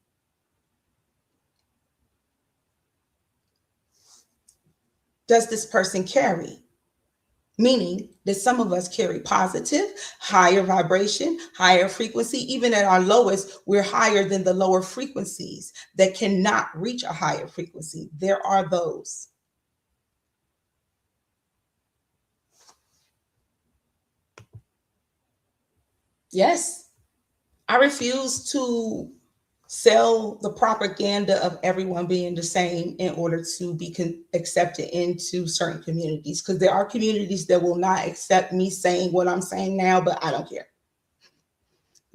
does this person carry? Meaning that some of us carry positive, higher vibration, higher frequency. Even at our lowest, we're higher than the lower frequencies that cannot reach a higher frequency. There are those. Yes, I refuse to sell the propaganda of everyone being the same in order to be accepted into certain communities, because there are communities that will not accept me saying what I'm saying now, but I don't care.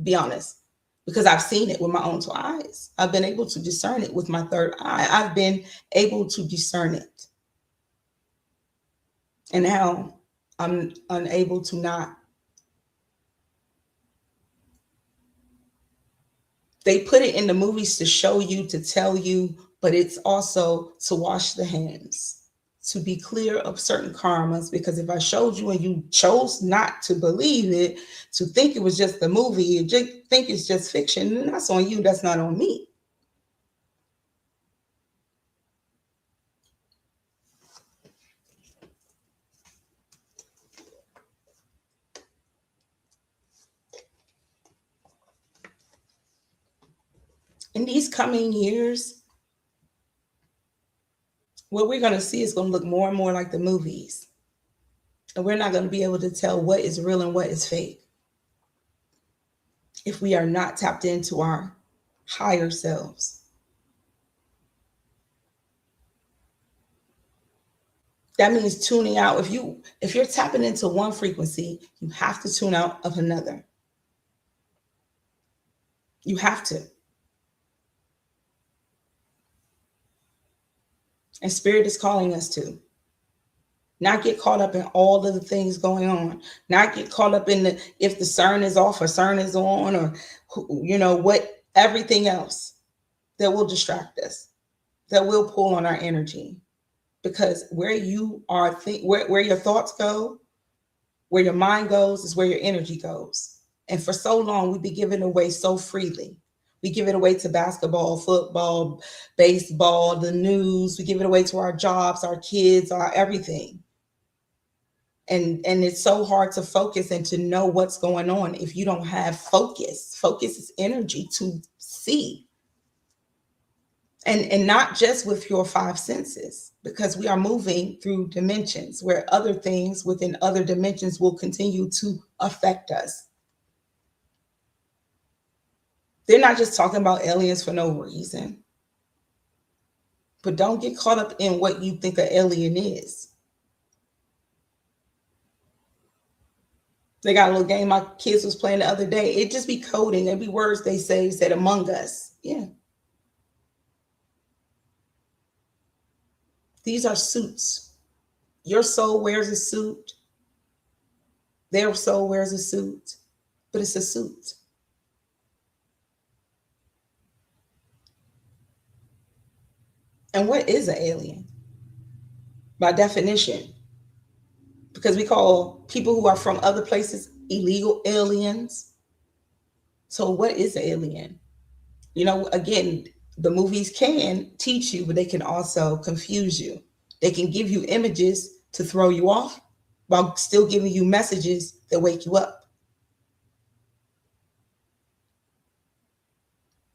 Be honest, because I've seen it with my own two eyes. I've been able to discern it with my third eye. I've been able to discern it. And now I'm unable to not. They put it in the movies to show you, to tell you, but it's also to wash the hands, to be clear of certain karmas. Because if I showed you and you chose not to believe it, to think it was just the movie, you just think it's just fiction, then that's on you, that's not on me. In these coming years, what we're going to see is going to look more and more like the movies. And we're not going to be able to tell what is real and what is fake if we are not tapped into our higher selves. That means tuning out. If you're tapping into one frequency, you have to tune out of another. You have to. And Spirit is calling us to not get caught up in all of the things going on, not get caught up in if the CERN is off or CERN is on, or what, everything else that will distract us, that will pull on our energy. Because where you are, where your thoughts go, where your mind goes, is where your energy goes. And for so long, we've been giving away so freely. We give it away to basketball, football, baseball, the news. We give it away to our jobs, our kids, our everything. And it's so hard to focus and to know what's going on if you don't have focus. Focus is energy to see. And not just with your five senses, because we are moving through dimensions where other things within other dimensions will continue to affect us. They're not just talking about aliens for no reason. But don't get caught up in what you think an alien is. They got a little game my kids was playing the other day. It just be coding. It'd be words they say, said Among Us. Yeah. These are suits. Your soul wears a suit. Their soul wears a suit. But it's a suit. And what is an alien? By definition, because we call people who are from other places illegal aliens. So what is an alien? You know, again, the movies can teach you, but they can also confuse you. They can give you images to throw you off while still giving you messages that wake you up.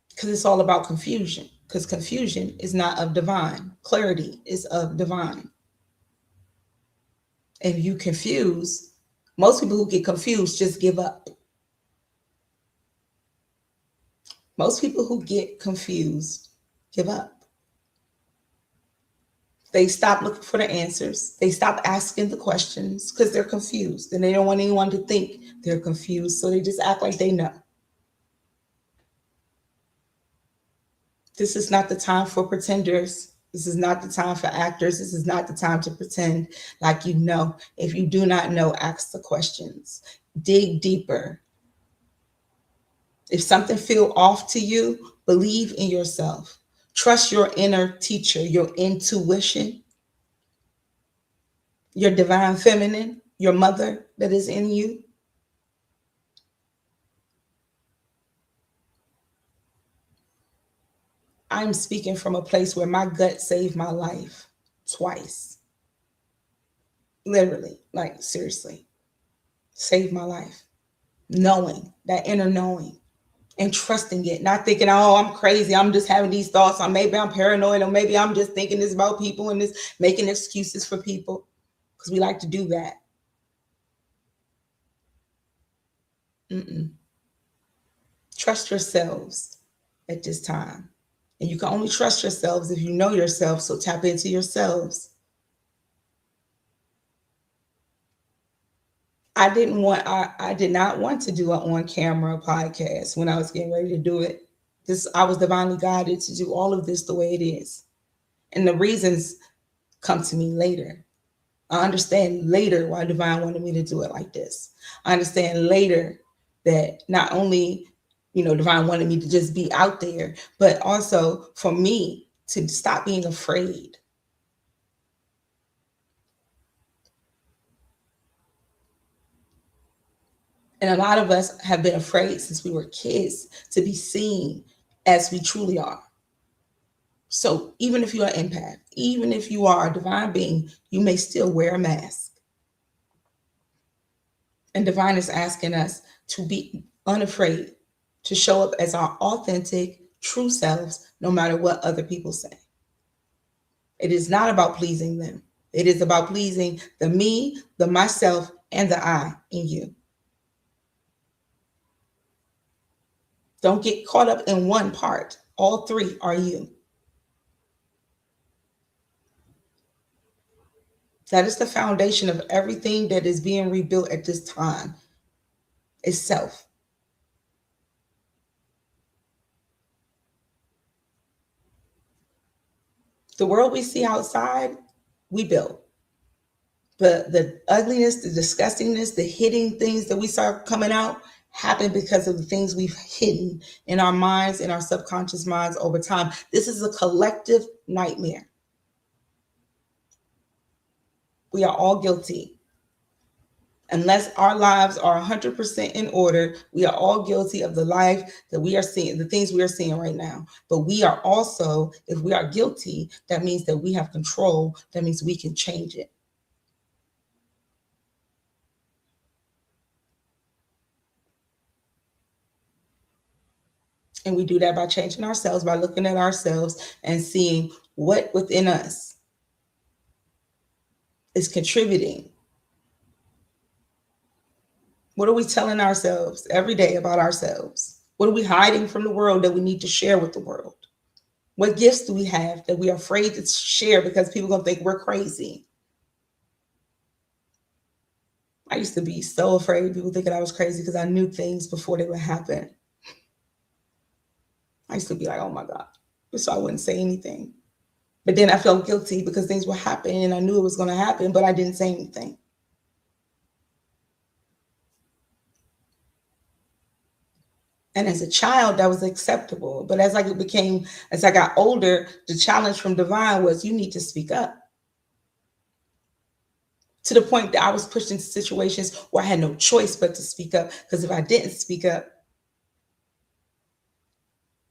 Because it's all about confusion. Because confusion is not of divine. Clarity is of divine. And if you confuse, most people who get confused just give up. Most people who get confused give up. They stop looking for the answers. They stop asking the questions because they're confused and they don't want anyone to think they're confused. So they just act like they know. This is not the time for pretenders. This is not the time for actors. This is not the time to pretend like you know. If you do not know, ask the questions. Dig deeper. If something feels off to you, believe in yourself. Trust your inner teacher, your intuition, your divine feminine, your mother that is in you. I'm speaking from a place where my gut saved my life twice. Literally, like seriously, saved my life. Knowing, that inner knowing and trusting it, not thinking, oh, I'm crazy. I'm just having these thoughts. Or maybe I'm paranoid, or maybe I'm just thinking this about people and this making excuses for people because we like to do that. Trust yourselves at this time. And you can only trust yourselves if you know yourself, so tap into yourselves. I did not want to do an on-camera podcast when I was getting ready to do it. I was divinely guided to do all of this the way it is. And the reasons come to me later. I understand later why divine wanted me to do it like this. I understand later that not only, divine wanted me to just be out there, but also for me to stop being afraid. And a lot of us have been afraid since we were kids to be seen as we truly are. So even if you are an empath, even if you are a divine being, you may still wear a mask. And divine is asking us to be unafraid, to show up as our authentic, true selves, no matter what other people say. It is not about pleasing them. It is about pleasing the me, the myself, and the I in you. Don't get caught up in one part. All three are you. That is the foundation of everything that is being rebuilt at this time. Is self. The world we see outside, we built. But the ugliness, the disgustingness, the hidden things that we saw coming out happened because of the things we've hidden in our minds, in our subconscious minds over time. This is a collective nightmare. We are all guilty. Unless our lives are 100% in order, we are all guilty of the life that we are seeing, the things we are seeing right now. But we are also, if we are guilty, that means that we have control. That means we can change it. And we do that by changing ourselves, by looking at ourselves and seeing what within us is contributing. What are we telling ourselves every day about ourselves? What are we hiding from the world that we need to share with the world? What gifts do we have that we are afraid to share because people are going to think we're crazy? I used to be so afraid of people thinking I was crazy because I knew things before they would happen. I used to be like, oh my God. So I wouldn't say anything. But then I felt guilty because things were happening and I knew it was going to happen, but I didn't say anything. And as a child, that was acceptable. But as I got older, the challenge from divine was you need to speak up. To the point that I was pushed into situations where I had no choice but to speak up. Because if I didn't speak up,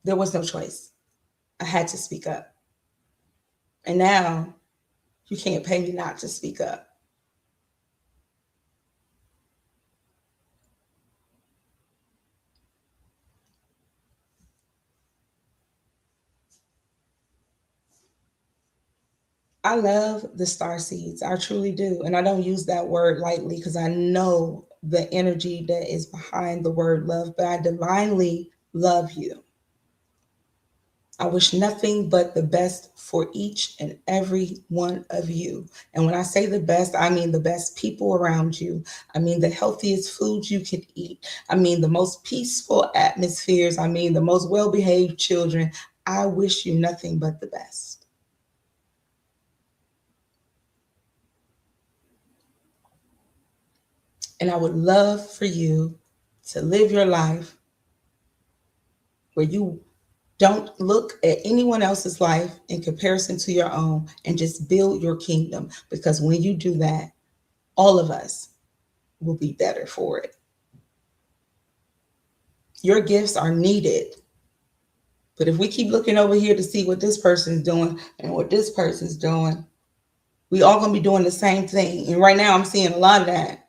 there was no choice. I had to speak up. And now you can't pay me not to speak up. I love the star seeds. I truly do. And I don't use that word lightly because I know the energy that is behind the word love, but I divinely love you. I wish nothing but the best for each and every one of you. And when I say the best, I mean the best people around you. I mean the healthiest foods you could eat. I mean the most peaceful atmospheres. I mean the most well-behaved children. I wish you nothing but the best. And I would love for you to live your life where you don't look at anyone else's life in comparison to your own and just build your kingdom. Because when you do that, all of us will be better for it. Your gifts are needed. But if we keep looking over here to see what this person's doing and what this person's doing, we all gonna be doing the same thing. And right now I'm seeing a lot of that.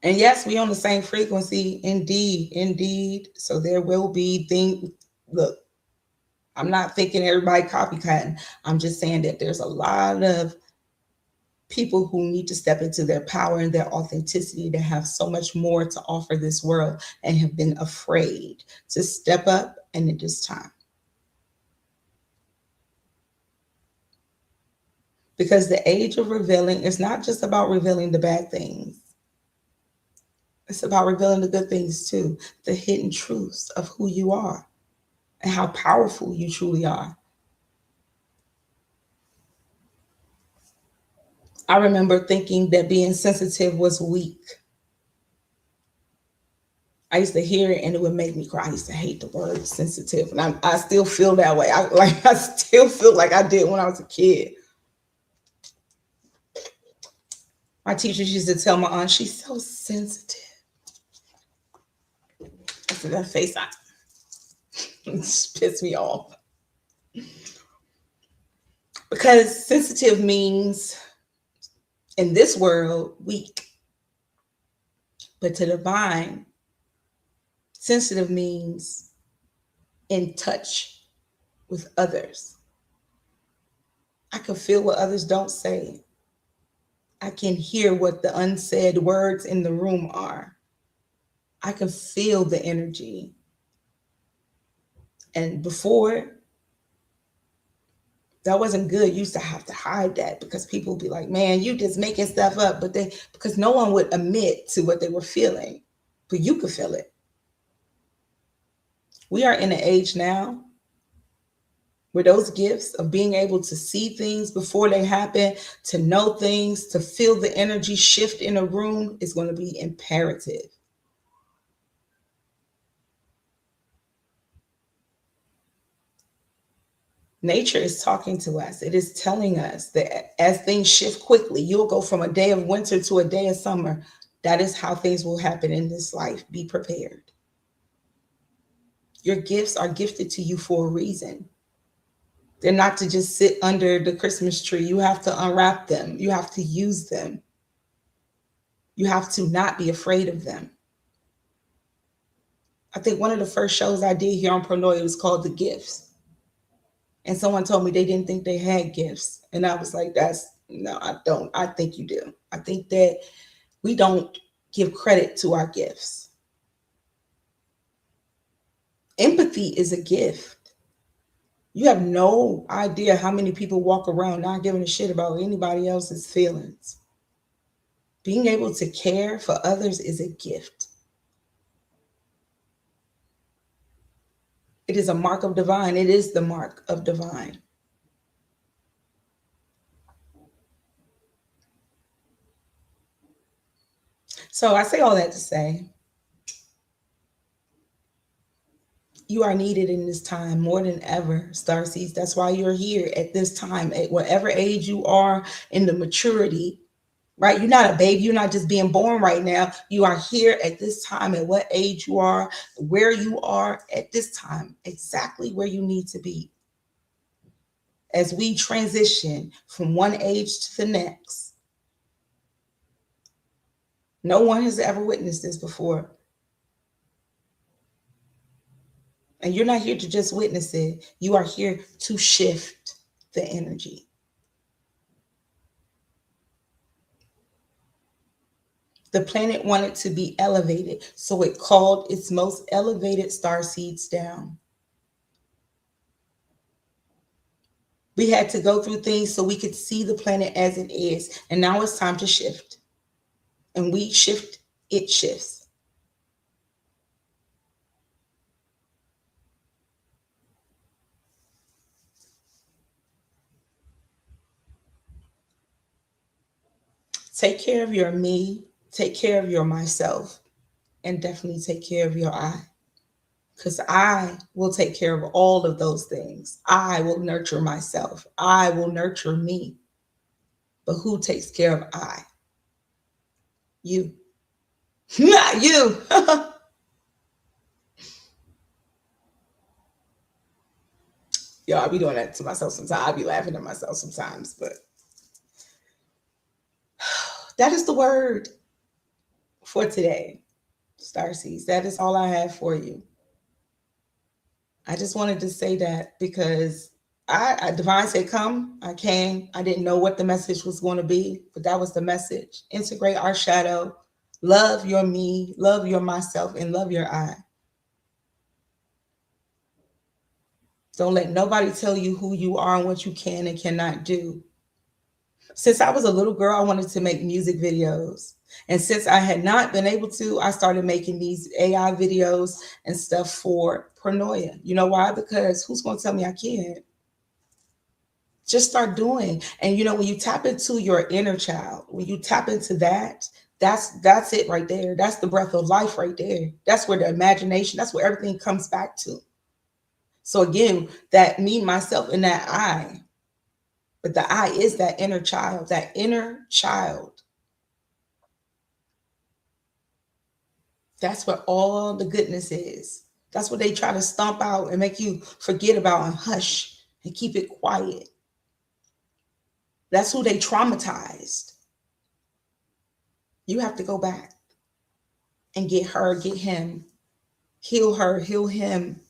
And yes, we on the same frequency, indeed, indeed. So there will be things. Look, I'm not thinking everybody copycatting. I'm just saying that there's a lot of people who need to step into their power and their authenticity that have so much more to offer this world and have been afraid to step up, and it is time. Because the age of revealing is not just about revealing the bad things. It's about revealing the good things too, the hidden truths of who you are and how powerful you truly are. I remember thinking that being sensitive was weak. I used to hear it and it would make me cry. I used to hate the word sensitive. And I still feel that way. I still feel like I did when I was a kid. My teachers used to tell my aunt, she's so sensitive. I said, that face, it just pissed me off. Because sensitive means, in this world, weak. But to divine, sensitive means in touch with others. I can feel what others don't say. I can hear what the unsaid words in the room are. I can feel the energy. And before, that wasn't good. You used to have to hide that because people would be like, man, you just making stuff up. But because no one would admit to what they were feeling, but you could feel it. We are in an age now where those gifts of being able to see things before they happen, to know things, to feel the energy shift in a room is going to be imperative. Nature is talking to us. It is telling us that as things shift quickly, you'll go from a day of winter to a day of summer. That is how things will happen in this life. Be prepared. Your gifts are gifted to you for a reason. They're not to just sit under the Christmas tree. You have to unwrap them. You have to use them. You have to not be afraid of them. I think one of the first shows I did here on Pronoia was called The Gifts. And someone told me they didn't think they had gifts. And I was like, no, I don't. I think you do. I think that we don't give credit to our gifts. Empathy is a gift. You have no idea how many people walk around not giving a shit about anybody else's feelings. Being able to care for others is a gift. It is a mark of divine. It is the mark of divine. So I say all that to say You are needed in this time more than ever, Starseeds. That's why you're here at this time, at whatever age you are in the maturity, right? You're not a baby. You're not just being born right now. You are here at this time, at what age you are, where you are at this time, exactly where you need to be. As we transition from one age to the next. No one has ever witnessed this before. And you're not here to just witness it. You are here to shift the energy. The planet wanted to be elevated, so it called its most elevated star seeds down. We had to go through things so we could see the planet as it is. And now it's time to shift. And we shift, it shifts. Take care of your me, take care of your myself, and definitely take care of your I. Because I will take care of all of those things. I will nurture myself. I will nurture me. But who takes care of I? You. Not you. Yo, I be doing that to myself sometimes. I be laughing at myself sometimes, but that is the word for today, Starseeds. That is all I have for you. I just wanted to say that because Divine said, come, I came. I didn't know what the message was going to be, but that was the message. Integrate our shadow, love your me, love your myself, and love your I. Don't let nobody tell you who you are and what you can and cannot do. Since I was a little girl, I wanted to make music videos. And since I had not been able to, I started making these AI videos and stuff for paranoia. You know why? Because who's going to tell me I can't? Just start doing. And you know, when you tap into your inner child, when you tap into that, that's it right there. That's the breath of life right there. That's where the imagination, that's where everything comes back to. So again, that me, myself, and that I. But the I is that inner child, that inner child. That's what all the goodness is. That's what they try to stomp out and make you forget about and hush and keep it quiet. That's who they traumatized. You have to go back and get her, get him, heal her, heal him.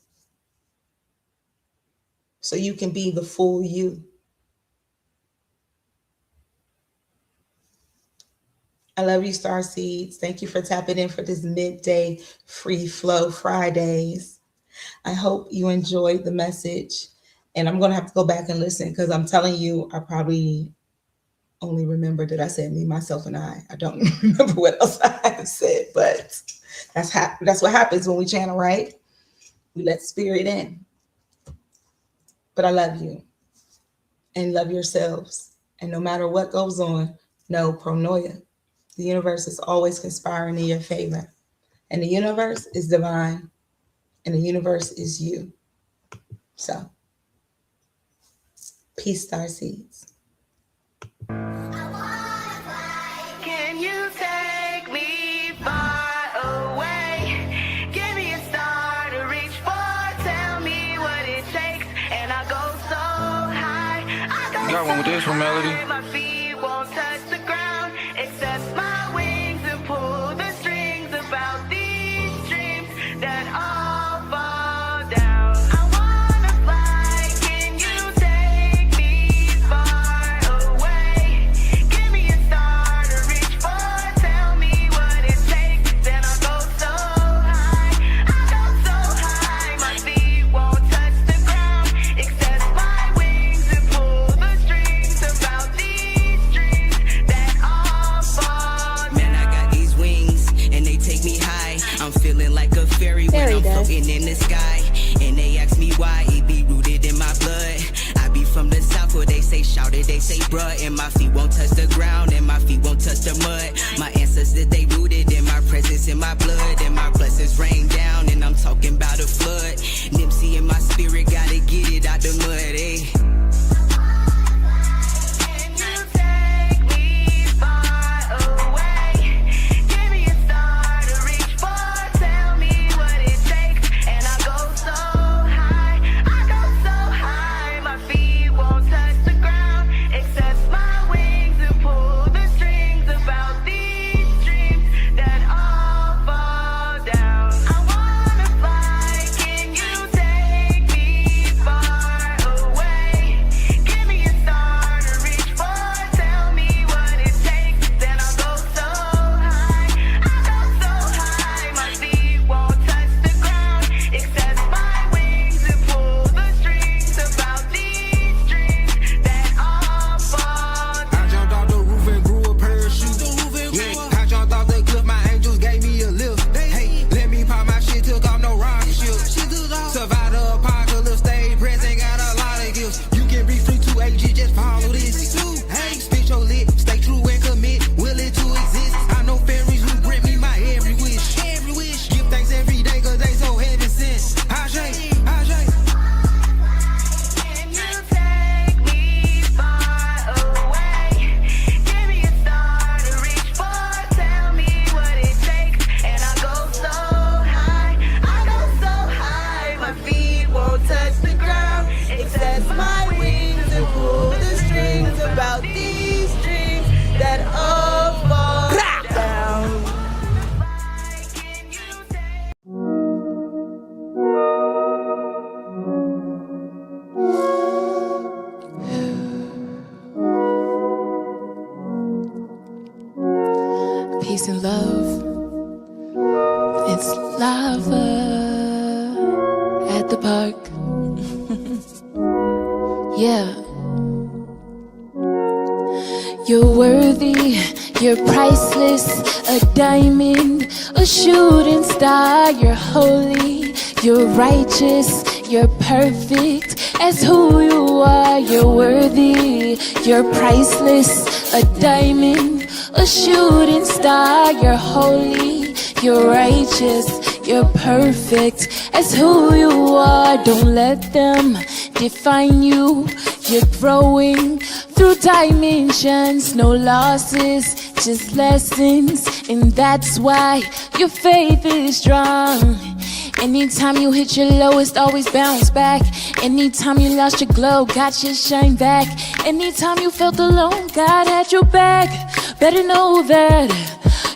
So you can be the full you. I love you, Starseeds. Thank you for tapping in for this midday free flow Fridays. I hope you enjoyed the message. And I'm going to have to go back and listen because I'm telling you, I probably only remember that I said me, myself, and I. I don't remember what else I have said, but that's what happens when we channel, right? We let spirit in. But I love you and love yourselves. And no matter what goes on, no pronoia. The universe is always conspiring in your favor. And the universe is divine. And the universe is you. So, peace, Starseeds. Can you take me far away? Give me a star to reach for. Tell me what it takes. And I go so high. You got one with this one, Melody? My feet won't touch the ground. Except my wings and pull the strings about these dreams that all fall down. I wanna fly. Can you take me far away? Give me a star to reach for. Tell me what it takes. Then I'll go so high. I go so high. My feet won't touch the ground. Except my wings and pull the strings about these dreams that all fall down. Man, I got these wings and they take me high. I'm feeling like a fairy when I'm floating in the sky. And they ask me why, it be rooted in my blood. I be from the south where they say shout it, they say bruh. And my feet won't touch the ground and my feet won't touch the mud. My ancestors, they rooted in my presence, in my blood. And my blessings rain down and I'm talking talking about a flood. Nipsey in my spirit, gotta get it out the mud, eh? Peace and love, it's lava at the park. Yeah. You're worthy, you're priceless, a diamond, a shooting star. You're holy, you're righteous, you're perfect as who you are. You're worthy, you're priceless, a diamond, a shooting star. You're holy, you're righteous, you're perfect as who you are. Don't let them define you. You're growing through dimensions, no losses, just lessons. And that's why your faith is strong. Anytime you hit your lowest, always bounce back. Anytime you lost your glow, got your shine back. Anytime you felt alone, God had your back. Better know that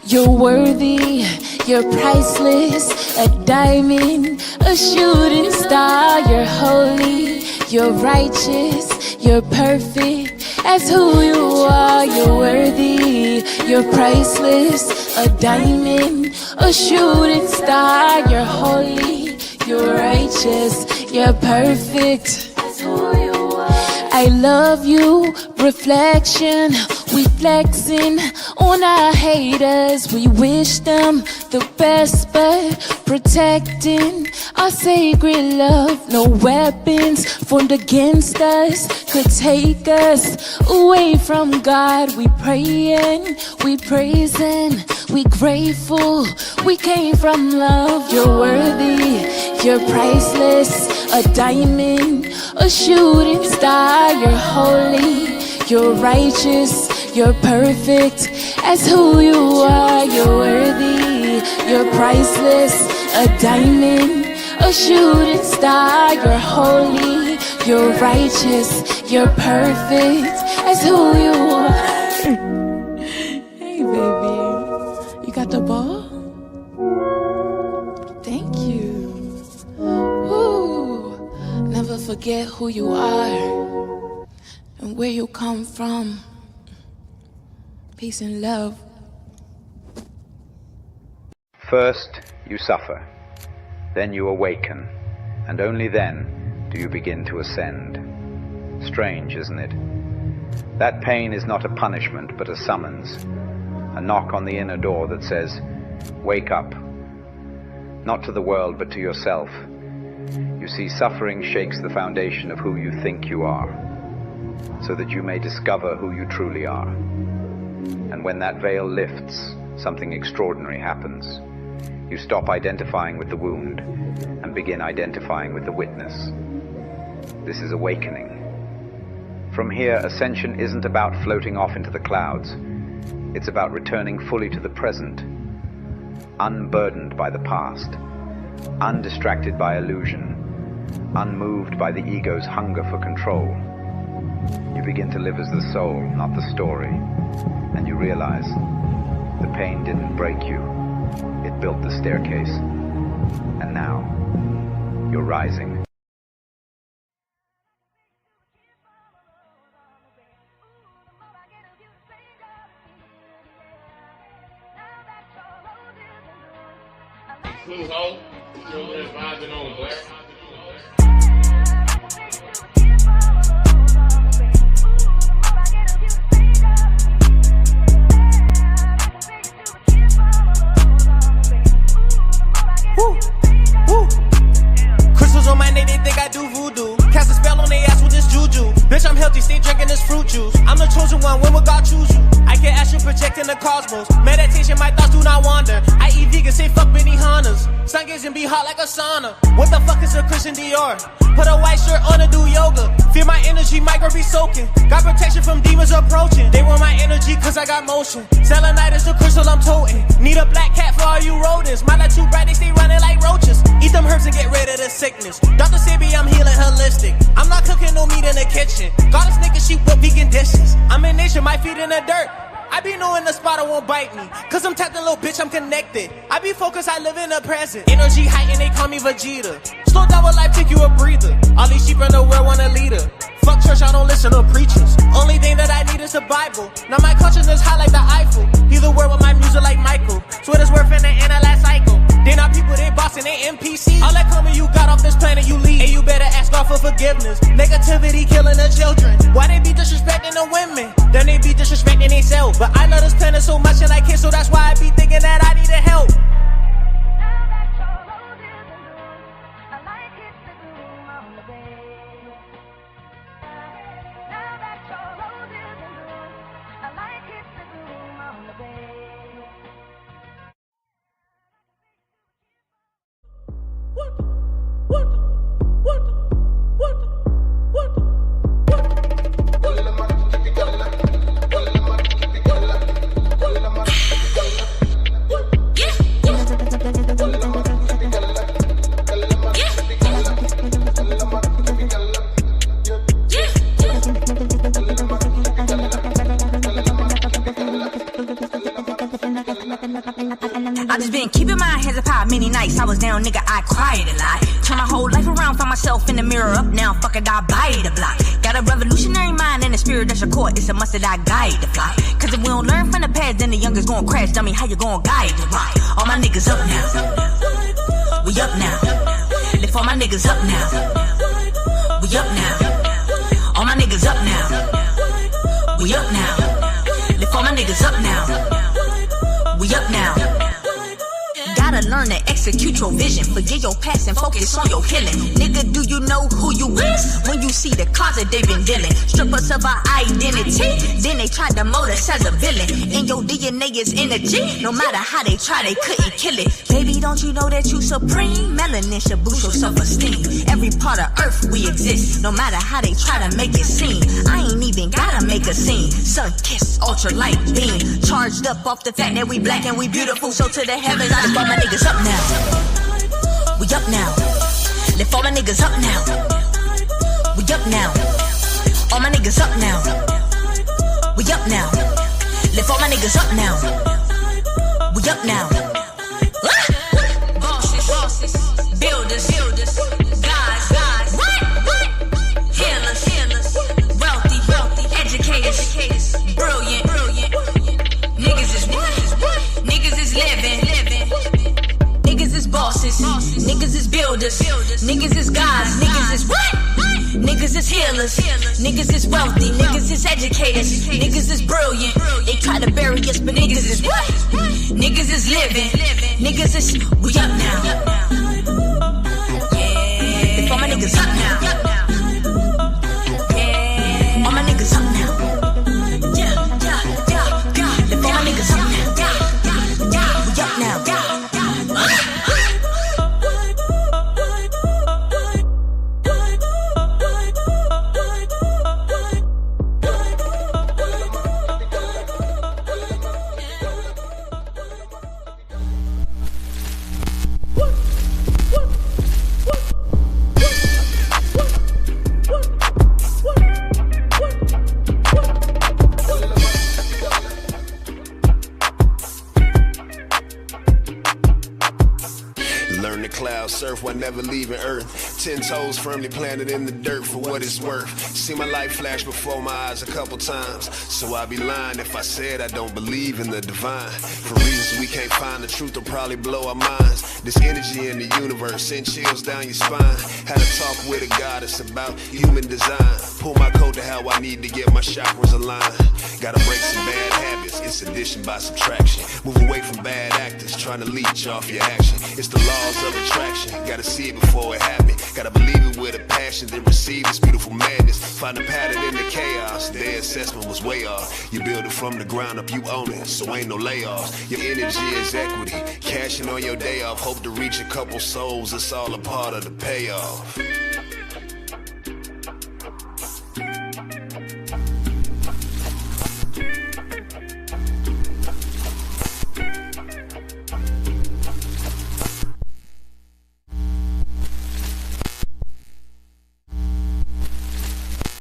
you're worthy, you're priceless, a diamond, a shooting star. You're holy, you're righteous, you're perfect as who you are. You're worthy, you're priceless, a diamond, a shooting star. You're holy, you're righteous, you're perfect as who you are. I love you, reflection. We flexing on our haters. We wish them the best, but protecting our sacred love. No weapons formed against us could take us away from God. We praying, we praising, we grateful. We came from love. You're worthy, you're priceless, a diamond, a shooting star. You're holy, you're righteous, you're perfect as who you are. You're worthy, you're priceless, a diamond, a shooting star. You're holy, you're righteous, you're perfect as who you are. Hey baby, you got the ball? Thank you. Ooh, never forget who you are and where you come from. Peace and love. First, you suffer, then you awaken, and only then do you begin to ascend. Strange, isn't it? That pain is not a punishment, but a summons, a knock on the inner door that says, wake up. Not to the world, but to yourself. You see, suffering shakes the foundation of who you think you are, so that you may discover who you truly are. And when that veil lifts, something extraordinary happens. You stop identifying with the wound and begin identifying with the witness. This is awakening. From here, ascension isn't about floating off into the clouds. It's about returning fully to the present, unburdened by the past, undistracted by illusion, unmoved by the ego's hunger for control. You begin to live as the soul, not the story, and you realize the pain didn't break you. It built the staircase, and now you're rising. Cool hoe, you over there vibing on Blair. Woo, woo. Crystals on my neck, they think I do voodoo. Cast a spell on their ass with this juju. Bitch, I'm healthy, stay drinking this fruit juice. I'm the chosen one, when will God choose you? I can ask you, protecting the cosmos. Meditation, my thoughts do not wander. I eat vegan, say fuck Benny Hannas. Sun gazing be hot like a sauna. What the fuck is a Christian Dior? Put a white shirt on to do yoga. Feel my energy, micro be soaking. Got protection from demons approaching. They want my energy cause I got motion. Selenite is the crystal I'm toting. Need a black cat for all you rodents. My light too bright, they stay running like roaches. Eat them herbs and get rid of the sickness. Dr. Sebi, I'm healing holistic. I'm not cooking no meat in the kitchen. Goddess nigga, she whip vegan dishes. I'm in nature, my feet in the dirt. I be knowing the spotter won't bite me. Cause I'm tapped in, little bitch, I'm connected. I be focused, I live in the present. Energy heightened, they call me Vegeta. Slow down with life, take you a breather. All these sheep in the world want a leader. Fuck church, I don't listen to preachers. Only thing that I need is the Bible. Now my consciousness high like the Eiffel. Hear the word with my music like Michael. Swear this word finna end the last cycle. They not people, they bossing, they NPC. All that karma you got off this planet, you leave. And you better ask God for forgiveness. Negativity killing the children. Why they be disrespecting the women? Then they be disrespecting themselves. But I love this planet so much and I can't, so that's why I be thinking that I need help. I just been keeping my hands up high many nights. I was down, nigga, I cried a lot. Turn my whole life around, find myself in the mirror up now. Fuck it, I buy the block. Got a revolutionary mind and a spirit that's your core. It's a must that I guide the flock. Cause if we don't learn from the past, then the youngest gon' crash. Dummy, how you gon' guide the rock? All my niggas up now. We up now. Lift all my niggas up now. We up now. All my niggas up now. We up now. Lift all my niggas up now. We up now. Gotta learn to execute your vision. Forget your past and focus on your healing. Nigga, do you know who you is? When you see the closet they been dealing. Strip us of our identity, then they tried to mold us as a villain. And your DNA is energy. No matter how they try, they couldn't kill it. Baby, don't you know that you supreme? Melanin should boost your self-esteem. Every part of earth we exist. No matter how they try to make it seem. I ain't even gotta make a scene. Sun kiss, ultra light beam. Charged up off the fact that we black and we beautiful. So to the heavens, I just brought my niggas up now. We up now. Lift all my niggas up now. We up now. All my niggas up now. We up now. Lift all my niggas up now. We up now. Bosses, bosses, builders, builders, guys, guys. What? Healers, healers, wealthy, wealthy, educators, brilliant, brilliant. Niggas is what? Niggas is living. Niggas is bosses, niggas is builders, niggas is guys, niggas is what? Niggas is healers, niggas is wealthy, niggas is educators, niggas is brilliant. They try to bury us, but niggas is what? Niggas is living, niggas is, we up now. Yeah, all my niggas up now. All my niggas up now. Yeah, all my niggas up now. We up now. clouds, surf while never leaving Earth. 10 toes firmly planted in the dirt for what it's worth. See my life flash before my eyes a couple times, so I'd be lying if I said I don't believe in the divine. For reasons we can't find, the truth will probably blow our minds. This energy in the universe send chills down your spine. Had a talk with a goddess about human design. Pull my coat to how I need to get my chakras aligned. Gotta break some bad habits, it's addition by subtraction. Move away from bad actors trying to leech off your action. It's the laws of attraction, gotta see it before it happens. Gotta believe it with a passion, then receive this beautiful madness. Find a pattern in the chaos, their assessment was way off. You build it from the ground up, you own it, so ain't no layoffs. Your energy is equity, cashing on your day off. Hope to reach a couple souls, it's all a part of the payoff.